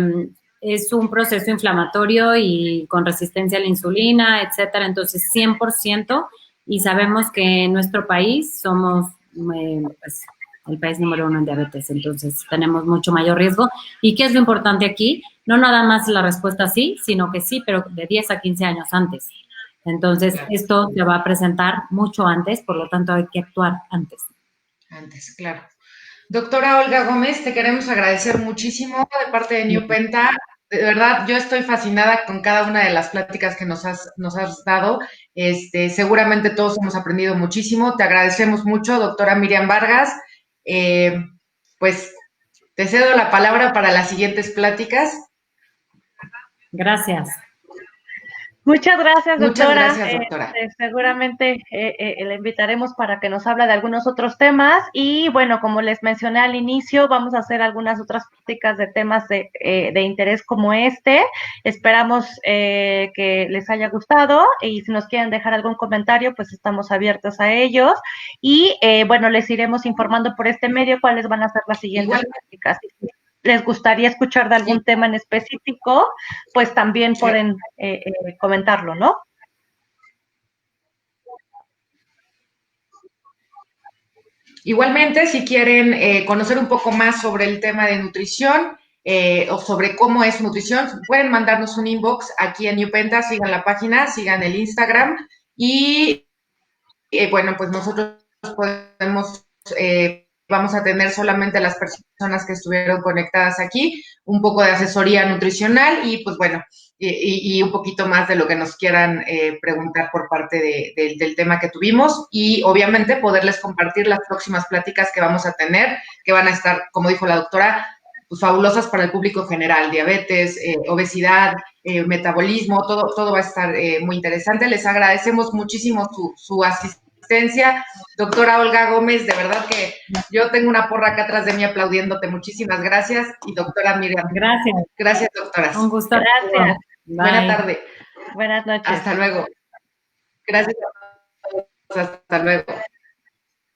es un proceso inflamatorio y con resistencia a la insulina, etcétera, entonces 100%, y sabemos que en nuestro país somos pues, el país número 1 en diabetes, entonces tenemos mucho mayor riesgo. ¿Y qué es lo importante aquí? No nada más la respuesta sí, sino que sí, pero de 10 a 15 años antes. Entonces, esto se va a presentar mucho antes, por lo tanto hay que actuar antes. Antes, claro. Doctora Olga Gómez, te queremos agradecer muchísimo de parte de New Penta. De verdad, yo estoy fascinada con cada una de las pláticas que nos has dado. Seguramente todos hemos aprendido muchísimo. Te agradecemos mucho, doctora Miriam Vargas. Pues te cedo la palabra para las siguientes pláticas. Gracias. Muchas gracias, Muchas doctora. gracias, doctora. Seguramente la invitaremos para que nos hable de algunos otros temas y bueno, como les mencioné al inicio, vamos a hacer algunas otras prácticas de temas de interés como este. Esperamos que les haya gustado y si nos quieren dejar algún comentario, pues estamos abiertos a ellos y bueno, les iremos informando por este medio cuáles van a ser las siguientes prácticas. Si les gustaría escuchar de algún tema en específico, pues también pueden comentarlo, ¿no? Igualmente, si quieren conocer un poco más sobre el tema de nutrición o sobre cómo es nutrición, pueden mandarnos un inbox aquí en Newpenta, sigan la página, sigan el Instagram y bueno, pues nosotros podemos, vamos a tener solamente las personas que estuvieron conectadas aquí, un poco de asesoría nutricional y pues bueno, y un poquito más de lo que nos quieran preguntar por parte del tema que tuvimos y obviamente poderles compartir las próximas pláticas que vamos a tener, que van a estar, como dijo la doctora, pues fabulosas para el público general, diabetes, obesidad, metabolismo, todo va a estar muy interesante. Les agradecemos muchísimo su asistencia. Doctora Olga Gómez, de verdad que yo tengo una porra acá atrás de mí aplaudiéndote. Muchísimas gracias. Y doctora Miriam. Gracias. Gracias, doctoras. Un gusto. Gracias. Buena tarde. Buenas noches. Hasta luego. Gracias a todos. Hasta luego.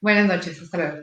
Buenas noches. Hasta luego.